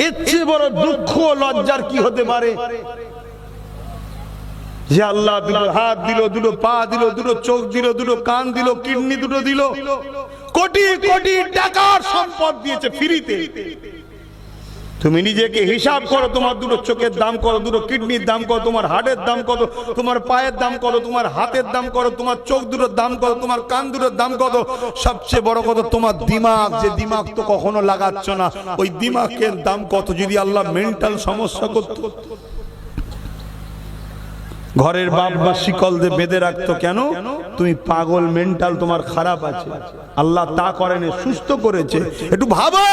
এর চেয়ে বড় দুঃখ লজ্জার কি হতে পারে? যে আল্লাহ দুটো হাত দিল, দুটো পা দিল, দুটো চোখ দিল, দুটো কান দিল, কিডনি দুটো দিল, কোটি কোটি টাকার সম্পদ দিয়েছে ফ্রিতে। তুমি নিজেকে হিসাব করো, তোমার দুটো চোখের দাম কত, দুটো কিডনির দাম কত, তোমার হার্টের দাম কত, তোমার পায়ের দাম কত, তোমার হাতের দাম কত, তোমার চোখ দুটোর দাম কত, তোমার কান দুটোর দাম কত, সবচেয়ে বড় কথা তোমার দিমাগ, যে দিমাগ তো কখনো লাগাচ্ছ না, ওই দিমাগের দাম কত? যদি আল্লাহ মেন্টাল সমস্যা করত, ঘরের বাপ বা শিকল দিয়ে বেঁধে রাখতো, কেন? তুমি পাগল, মেন্টাল তোমার খারাপ আছে। আল্লাহ তা করেনি, সুস্থ করেছে। একটু ভাবো,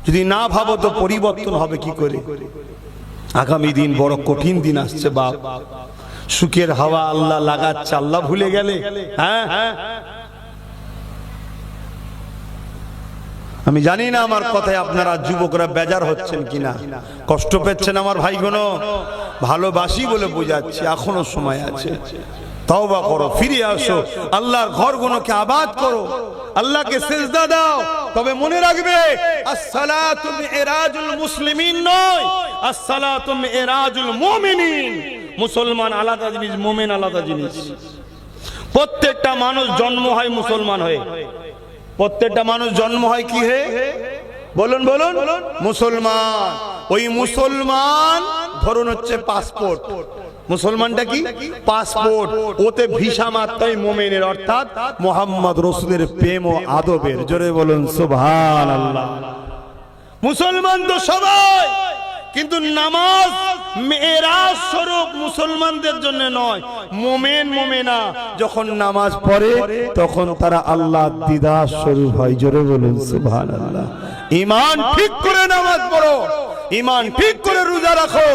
যদি না ভাবো তো পরিবর্তন হবে কি করে? আগামী দিন বড় কঠিন দিন আসছে বাপ। সুখের হাওয়া আল্লাহ লাগাচ্ছে, আল্লাহ ভুলে গেলে? হ্যাঁ, আমি জানি না আমার কথায় আপনারা যুবকরা বেজার হচ্ছেন কিনা, কষ্ট পেচ্ছেন আমার ভাইগুলো। ভালোবাসি বলে বোঝাচ্ছি, এখনো সময় আছে। তওবা করো, ফিরে আসো, আল্লাহর ঘরগুলোকে আবাদ করো, আল্লাহকে সিজদা দাও। তবে মনে রাখবে, আসসালাতু মিরাজুল মুসলিমিন নয়, আসসালাতু মিরাজুল মুমিনিন। মুসলমান আলাদা জিনিস, মুমিন আলাদা জিনিস। প্রত্যেকটা মানুষ জন্ম হয় মুসলমান হয়ে। প্রত্যেকটা মানুষ জন্ম হয় কি হয়ে? বলুন বলুন, মুসলমান। ওই মুসলমান ধরুন হচ্ছে পাসপোর্ট, মুসলমানটা কি পাসপোর্ট, ওতে ভিসা মাত্রাই মুমিনের, অর্থাৎ মুহাম্মদ রাসূলের প্রেম ও আদবের। জোরে বলুন সুবহানাল্লাহ। মুসলমান তো সবাই, কিন্তু নামাজ মেরাজ স্বরূপ মুসলমানদের জন্য নয়। মুমিন মুমিনা যখন নামাজ পড়ে তখন তারা আল্লাহর দিদার স্বরূপ হয়। জোরে বলুন সুবহানাল্লাহ। ঈমান ঠিক করে নামাজ পড়ো, ঈমান ঠিক করে রোজা রাখো,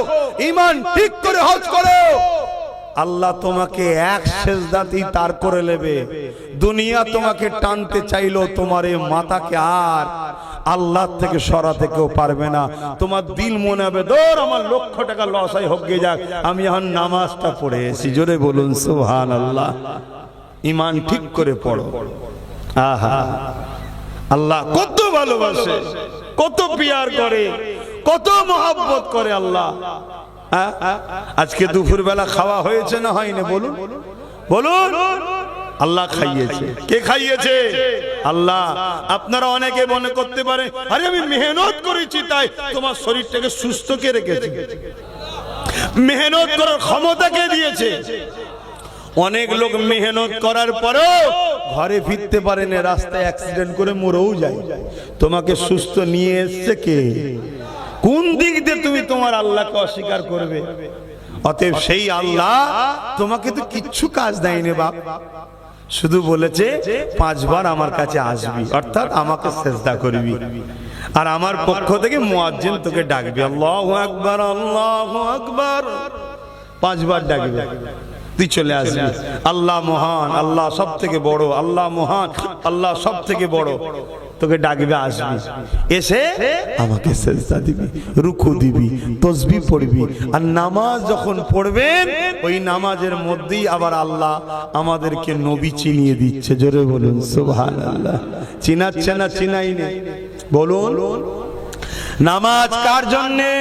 ঈমান ঠিক করে হজ করো, আল্লাহ তোমাকে এক সেজদাতেই তার করে নেবে। দুনিয়া তোমাকে টানতে চাইলো, তোমার এই মাথাকে আর আল্লাহ থেকে সরাতে কেউ পারবে না। তোমার দিল মনে হবে দৌড় আমার লক্ষ টাকা লস হয় হোক গে যাক, আমি এখন নামাজটা পড়ে এসেছি। জোরে বলুন সুবহানাল্লাহ। ঈমান ঠিক করে পড়ো। আহা, আল্লাহ কত ভালোবাসে, কত পিয়ার করে, কত মহব্বত করে আল্লাহ। আজকে দুপুর বেলা খাওয়া হয়েছে না হয়নি বলুন, বলুন। আল্লাহ খাইয়েছে। কে খাইয়েছে? আল্লাহ। আপনারা অনেকে মনে করতে পারে আরে আমি মেহনত করেছি তাই তোমার শরীরটাকে সুস্থ কে রেখেছে। মেহনত করার ক্ষমতা কে দিয়েছে? অনেক লোক মেহনত করার পরেও ঘরে ফিরতে পারে না, রাস্তায় অ্যাক্সিডেন্ট করে মরেও যায়। তোমাকে সুস্থ নিয়ে এসছে কে? কোন দিক দিয়ে তুমি তোমার আল্লাহকে অস্বীকার করবে? অতএব সেই আল্লাহ তোমাকে তো কিচ্ছু কাজ দেয়নি বাপ, শুধু বলেছে 5 বার আমার কাছে আসবি, অর্থাৎ আমাকে সেজদা করবি, আর আমার পক্ষ থেকে মুয়াজ্জিন তোকে ডাকবি, আল্লাহু আকবার আল্লাহু আকবার, 5 বার ডাকবে, তুই চলে আসবি। আল্লাহ মহান, আল্লাহ সব থেকে বড়, আল্লাহ মহান, আল্লাহ সব থেকে বড়, তোকে ডাকবে, আসবি, এসে আমাকে সেজদা দিবি, রুকু দিবি, তাসবিহ পড়বি। আর নামাজ যখন পড়বেন ওই নামাজের মধ্যেই আবার আল্লাহ আমাদেরকে নবী চিনিয়ে দিচ্ছে। জোরে বলুন সুবহানাল্লাহ। চিনাচ্ছে না চিনাই নেই? বলুন। নামাজ কার জন্যে?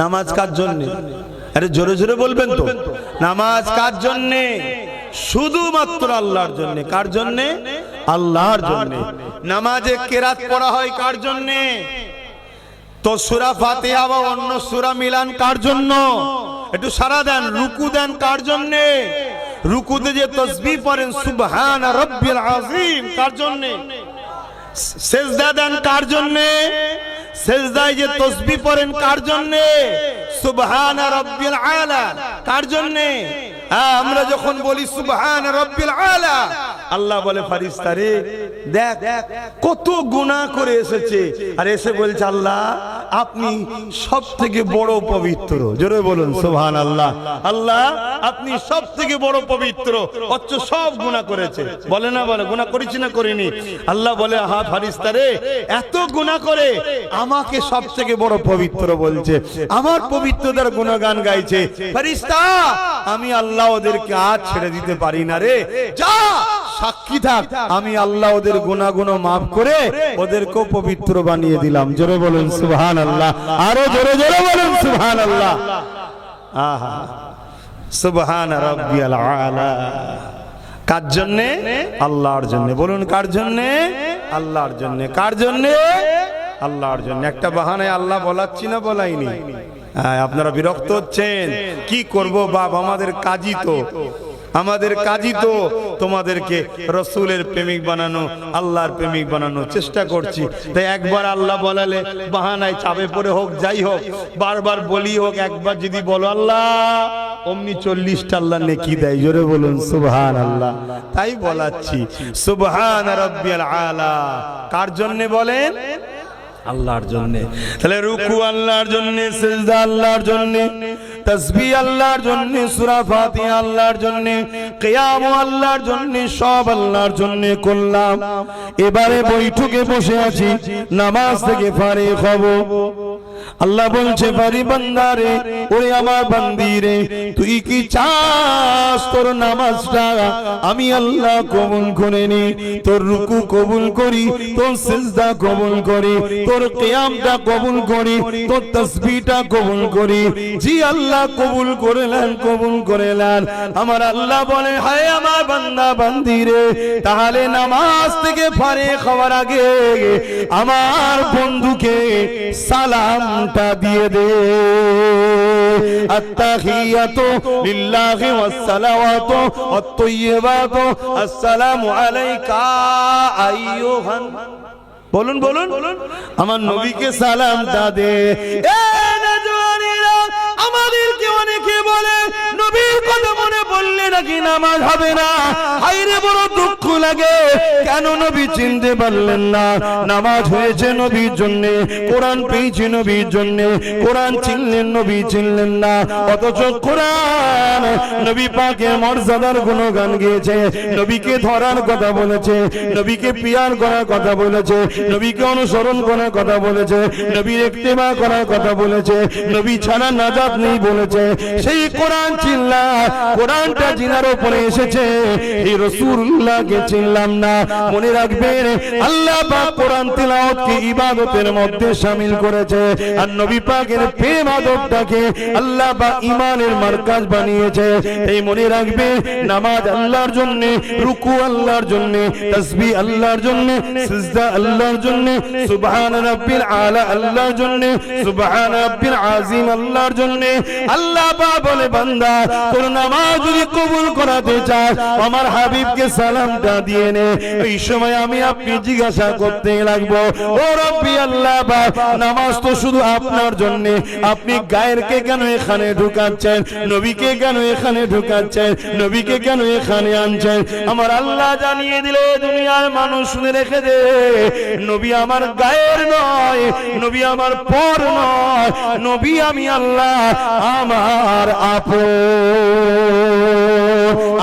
নামাজ কার জন্যে? আরে জোরে জোরে বলবেন তো। নামাজ কার জন্যে? শুধুমাত্র আল্লাহর জন্য। কার জন্যে? আল্লাহর জন্য। নামাজে কেরাত পড়া হয় কার জন্যে? তো সূরা ফাতিহা বা অন্য সূরা মিলান কার জন্য? একটু সারা দেন। রুকু দেন কার জন্যে? রুকুতে যে তাসবিহ পড়েন সুবহান রাব্বিল আযীম কার জন্যে? সেজদা দেন কার জন্যে? সেজদায় যে তাসবিহ পড়েন কার জন্যে? সুবহান রাব্বিল আলা কার জন্যে? আমরা যখন বলি সুবহান রাব্বিল আলা, আল্লাহ বলে ফারিস্তারে দেখ কত গুনাহ করে এসেছে, আর এসে বলছে আল্লাহ আপনি সব থেকে বড় পবিত্র। জোরে বলুন সুবহানাল্লাহ। আল্লাহ আপনি সব থেকে বড় পবিত্র, অথচ সব গুনাহ করেছে। বলে না বলে গুনাহ করেছি না করিনি? আল্লাহ বলে হ্যাঁ ফারিস্তারে এত গুনাহ করে আমাকে সব থেকে বড় পবিত্র বলছে, আমার পবিত্রতার গুণগান গাইছে। ফারিস্তা আমি আল্লাহ ওদেরকে আজ ছেড়ে দিতে পারি না রে, যা সাক্ষী থাক আমি আল্লাহ ওদের গুনাহগুলো মাফ করে ওদেরকেও পবিত্র বানিয়ে দিলাম। জোরে বলুন সুবহানাল্লাহ। আরো জোরে জোরে বলুন সুবহানাল্লাহ। আহা সুবহান রাব্বিয়াল আলা। কার জন্যে? আল্লাহর জন্য। বলুন কার জন্যে? আল্লাহর জন্য। কার জন্যে? আল্লাহর জন্য। একটা বাহানায় আল্লাহ বলাচ্ছি না বলাইনি? আপনারা বিরক্ত হচ্ছেন, কি করব বাপ, আমাদের কাজই তো, আমাদের কাজই তো তোমাদেরকে রসুলের প্রেমিক বানানো, আল্লাহর প্রেমিক বানানোর চেষ্টা করছি। তাই একবার আল্লাহ বলালে বাহানায় চাপে পড়ে হোক যাই হোক, বারবার বলি হোক, একবার যদি বলো আল্লাহ অমনি 40টা আল্লাহ নেকি দেয়। জোরে বলুন সুবহানাল্লাহ। তাই বলাচ্ছি সুবহান রাব্বিয়াল আলা। কার জন্য বলেন? আল্লাহর জন্য। তাহলে রুকু আল্লাহর জন্য, সিজদা আল্লাহর জন্য, তাসবিহ আল্লাহর জন্য, সূরা ফাতিহা আল্লাহর জন্য, কিয়াম আল্লাহর জন্য, সব আল্লাহর জন্য করলাম। এবারে বৈঠকে বসে আছি, নামাজ থেকে ফারিগ হব। আল্লাহ বলছে বাড়ি বান্দারে, ওরে আমার বান্দিরে, তুই কি চাস তোর নামাজটা আমি আল্লাহ কবুল করে নি, তোর রুকু কবুল করি, তোর সিজদা কবুল করি, তোর কিয়ামটা কবুল করি, তোর তাসবিহটা কবুল করি? জি আল্লাহ কবুল করলেন, কবুল করলেন। আমার আল্লাহ বলে হায় আমার বান্দা বান্দিরে, তাহলে নামাজ থেকে ফারিগ হওয়ার আগে আমার বন্ধুকে সালাম সালামটা দিয়ে দে। আত্তাহিয়াতু লিল্লাহি ওয়াস সালাওয়াতু ওয়াত তাইয়্যিবাতু আসসালামু আলাইকা আইয়ুহান, বলুন বলুন, আমার নবীকে সালামটা দে। এ নজওয়ানেরা, আমাদেরকে অনেকে বলে নবীর কথা মনে পড়লে নাকি নামাজ হবে না। হায়রে বড় দুঃখ লাগে, কেন নবী চিনতে পারলেন না? নামাজ হয়েছে নবীর জন্য, কোরআন পেয়েছে নবীর জন্য, কোরআন চিনলেন, নবী চিনলেন না। অথচ কোরআন নবী পাকের মর্যাদার গুণগান গেয়েছে, নবীকে ধরার কথা বলেছে, নবীকে পিয়ার করার কথা বলেছে, নবীকে অনুসরণ করার কথা বলেছে, নবীর ইত্তেবা করার কথা বলেছে, নবী ছাড়া নাজাত নেই বলেছে। সেই কোরআন চিনলাম, কোরআনটা জিনার উপরে এসেছে, এই রাসূলুল্লাহকে চিনলাম না। মনে রাখবেন, আল্লাহ পাক কোরআন তিলাওয়াতকে ইবাদতের মধ্যে শামিল করেছে, আর নবী পাকের প্রেম আদবটাকে আল্লাহ পাক ঈমানের মারকাজ বানিয়েছে। এই মনে রাখবেন, নামাজ আল্লাহর জন্য, রুকু আল্লাহর জন্য, তাসবিহ আল্লাহর জন্য, সিজদা আল্লাহর জন্য, সুবহান রাব্বিল আলা আল্লাহর জন্য, সুবহান রাব্বিল আযীম আল্লাহর জন্য। আল্লাহ পাক বলে, বান্দা তোর নামাজ যদি কবুল করাতে চাস, আমার হাবিবকে সালামটা দিয়ে নে। এই সময় আমি আপনি জিজ্ঞাসা করতে লাগবো, ও রব্বি আল্লাহ পাক, নামাজ তো শুধু আপনার জন্য, আপনি গায়েরকে কেন এখানে ঢুকাচ্ছেন? নবীকে কেন এখানে ঢুকাচ্ছেন? নবীকে কেন এখানে আনছেন? আমার আল্লাহ জানিয়ে দিলে দুনিয়ার মানুষ শুনে রেখে দে, নবী আমার গায়ের নয়, নবী আমার পর নয়, নবী আমি আল্লাহ আমার আপন।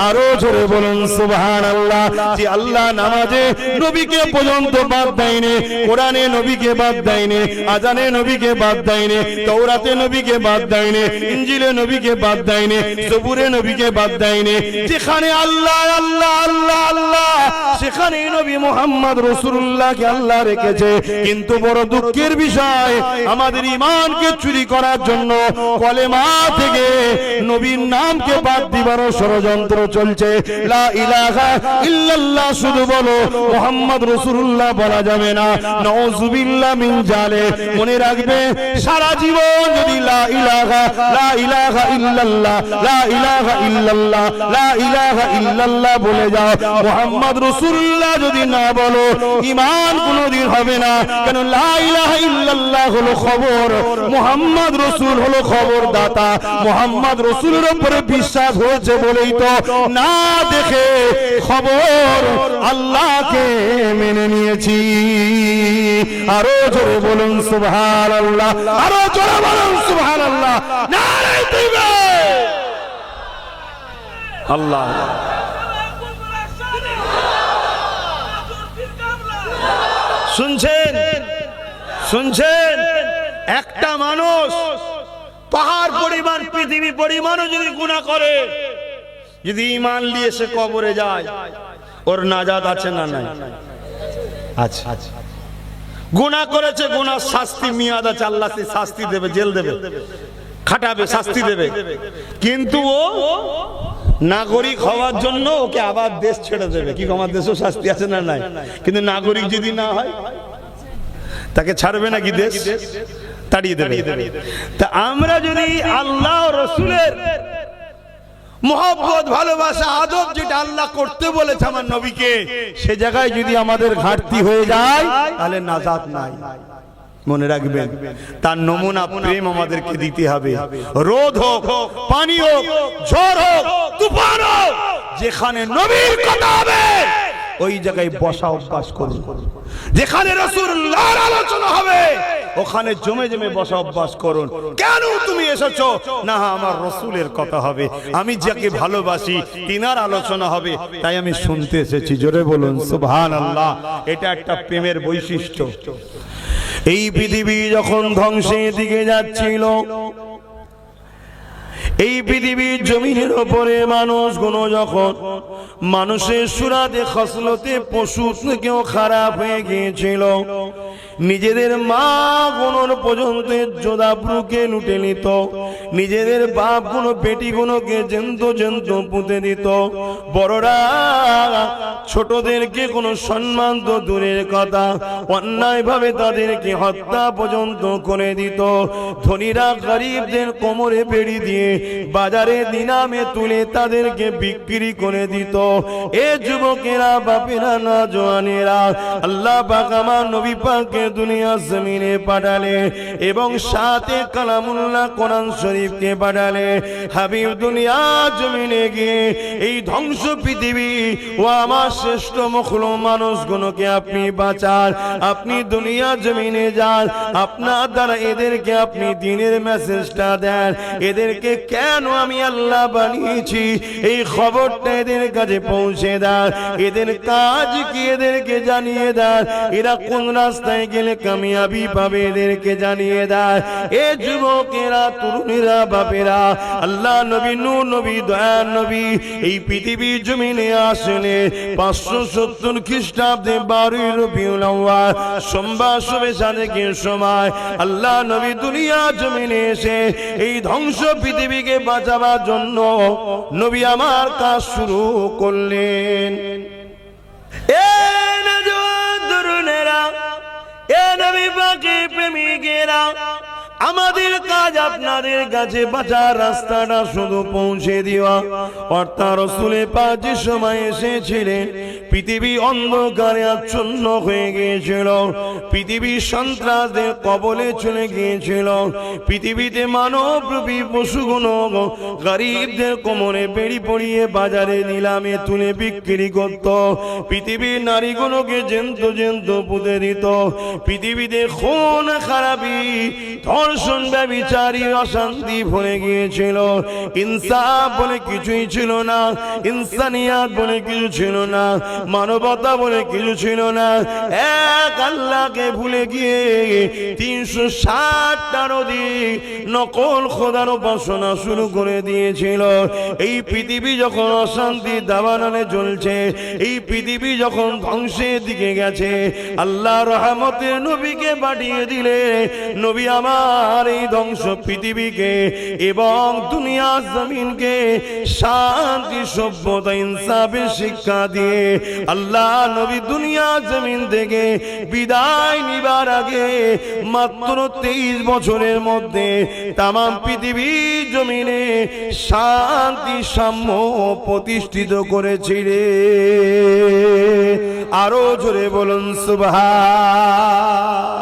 আরো জোরে বলুন সুবহানাল্লাহ। যে আল্লাহ নামাজে নবীকে পর্যন্ত বাদ দেয়নি, কোরআনে নবীকে বাদ দেয়নি, আজানে নবীকে বাদ দেয়নি, তাওরাতে নবীকে বাদ দেয়নি, ইনজিলে নবীকে বাদ দেয়নি, জবুরে নবীকে বাদ দেয়নি। যেখানে আল্লাহ আল্লাহ আল্লাহ আল্লাহ, সেখানে নবী মুহাম্মদ রাসূলুল্লাহকে আল্লাহ রেখেছে। কিন্তু বড় দুঃখের বিষয়, আমাদের ঈমানকে চুরি করার জন্য কলেমা থেকে নবীর নামকে বাদ দিবার ষড়যন্ত্র চলছে। লা ইলাহা ইল্লাল্লাহ শুধু বলো, মুহাম্মদ রাসূলুল্লাহ বলা যাবে না। নাউযুবিল্লাহ মিন যালিক। মনে রাখবে, সারা জীবন যদি লা ইলাহা ইল্লাল্লাহ, লা ইলাহা ইল্লাল্লাহ, লা ইলাহা ইল্লাল্লাহ বলে যাও, মুহাম্মদ রাসূলুল্লাহ যদি না বলো, ঈমান কোনদিন হবে না। কেন? লা ইলাহা ইল্লাল্লাহ হলো খবর, মুহাম্মদ রাসূল হলো খবর দাতা। মুহাম্মদ রাসূলের উপরে বিশ্বাস হয়েছে বলেই তো না দেখে খবর আল্লাহকে মেনে নিয়েছি। আরো জোরে বলুন সুবহানাল্লাহ, আরো জোরে বলুন সুবহানাল্লাহ, নারে তাকবীর। আল্লাহ শুনছেন, শুনছেন? একটা মানুষ পাহাড় পরিমাণ, পৃথিবী পরিমাণও যদি গুনাহ করে, যদি ঈমান নিয়ে সে কবরে যায়, ওর নাজাত আছে না নাই? আচ্ছা, গুনাহ করেছে, গুনাহ শাস্তি মেয়াদ আছে, আল্লাহ সে শাস্তি দেবে, জেল দেবে, খাটাবে, শাস্তি দেবে। কিন্তু ও নাগরিক হওয়ার জন্য ওকে আবার দেশ ছেড়ে দেবে। কি আমার দেশেও শাস্তি আছে না নাই? কিন্তু নাগরিক যদি না হয়, তাকে ছাড়বে নাকি দেশ? তাড়িয়ে দেবে। তা আমরা যদি আল্লাহ রাসূলের মহব্বত, ভালোবাসা, আদব যেটা আল্লাহ করতে বলেছে আমার নবীকে, সে জায়গায় যদি আমাদের ঘাটতি হয়ে যায়, তাহলে নাজাত নাই। মনে রাখবেন, তার নমুনা প্রেম আমাদেরকে দিতে হবে। রোদ হোক, পানি হোক, ঝড় হোক, তুফান হোক, যেখানে নবীর কথা হবে ওই জায়গায় বসা অভ্যাস করুন। যেখানে রাসূলুল্লাহর আলোচনা হবে ওখানে জমে জমে বসা অভ্যাস করুন। কেন তুমি এসেছো? না, আমার রাসূলের কথা হবে, আমি যাকে ভালোবাসি তিনার আলোচনা হবে, তাই আমি শুনতে এসেছি। জোরে বলুন সুবহানাল্লাহ। এটা একটা প্রেমের বৈশিষ্ট্য। এই পৃথিবী যখন ধ্বংসের দিকে যাচ্ছিল, এই পৃথিবীর জমিনের উপরে মানুষগুলো যখন মানুষের সুরাতে খসলতে পশু থেকেও খারাপ হয়ে গিয়েছিল, নিজেদের মা গুলোর পর্যন্ত জোদাবরুকে লুটে নিত, নিজেদের বাপ গুলো বেটি গুলোকে জেন্ত জেন্ত পুঁতে দিত। বড়রা ছোটদেরকে কোনো সম্মান তো দূরের কথা, অন্যায় ভাবে তাদেরকে হত্যা পর্যন্ত করে দিত। ধনীরা গরিবদের কোমরে বেড়ি দিয়ে বাজারে দিনামে তুলে তাদেরকে বিক্রি করে দিত। এ যুবকেরা, বাপেরা, না জওয়ানেরা, আল্লাহ পাক আমার নবী পাককে দুনিয়া জমিনে পাঠালে এবং সাথে কালামুল্লাহ কোরআন শরীফকে পাঠালে। হাবিব দুনিয়া জমিনে গিয়ে এই ধ্বংস পৃথিবী ও আমার শ্রেষ্ঠ মখলুক মানুষগুলোকে আপনি বাঁচান, আপনি দুনিয়া জমিনে যান, আপনার দ্বারা এদেরকে আপনি দ্বীনের মেসেজটা দেন। এদেরকে কেন আমি আল্লাহ বানিয়েছি এই খবরটা এদের কাছে পৌঁছে দেন। এদের কাজ কি এদেরকে জানিয়ে দেন। এরা কোন রাস্তায় গেলে কামিয়াবি পাবে এদেরকে জানিয়ে দেন। এ যুবকেরা, তরুণীরা, বাপেরা, আল্লাহ নবী, নূর নবী, দয়ার নবী এই পৃথিবীর জমিনে আসলে 570 খ্রিস্টাব্দে 12 রবিউল আউয়াল সোমবার শুভে সাদেকের সময় আল্লাহ নবী দুনিয়া জমিনে এসে এই ধ্বংস পৃথিবীকে বাঁচাবার জন্য নবী আমার কাজ শুরু করলেন। এ নওজোয়ান তরুণেরা, এ নবী পাকের প্রেমিকেরা, আমাদের কাজ আপনাদের কাছে বাঁচার রাস্তাটা শুধু পৌঁছে দেওয়া। অর্থাৎ রাসূলের পাক যে সময় এসেছিলেন পৃথিবী অন্ধকারে আচ্ছন্ন হয়ে গিয়েছিল, পৃথিবী সন্ত্রাসদের কবলে চলে গিয়েছিল, পৃথিবীতে মানবরূপী পশুগুলো গরিবদের কোমরে বেড়ি পরিয়ে বাজারে নিলামে তুলে বিক্রি করত, পৃথিবীর নারীগুলোকে জেন্ত জেন্ত পুঁতে দিত, পৃথিবীতে খুন খারাপি, ধর্ষণ, ব্যভিচারী, অশান্তি ভরে গিয়েছিল। ইনসাফ বলে কিছুই ছিল না, ইনসানিয়াত বলে কিছু ছিল না, মানবতা বলে কিছু ছিল না। এক আল্লাহকে ভুলে গিয়ে 360টার অধিক নকল খোদার উপাসনা শুরু করে দিয়েছিল। এই পৃথিবী যখন অশান্তি দাবানলে চলছে, এই পৃথিবী যখন ধ্বংসের দিকে গেছে, আল্লাহ রহমতের নবীকে পাঠিয়ে দিলে নবী আমার এই ধ্বংস পৃথিবীকে এবং দুনিয়া জমিনকে শান্তি, সভ্যতা, ইনসাফের শিক্ষা দিয়ে আল্লাহ নবী দুনিয়া জমিন থেকে বিদায় নিবার আগে মাত্র 23 বছরের মধ্যে তাম পৃথিবীর জমিনে শান্তি, সাম্য প্রতিষ্ঠিত করেছিলেন। আরো জোরে বলুন সুবহান।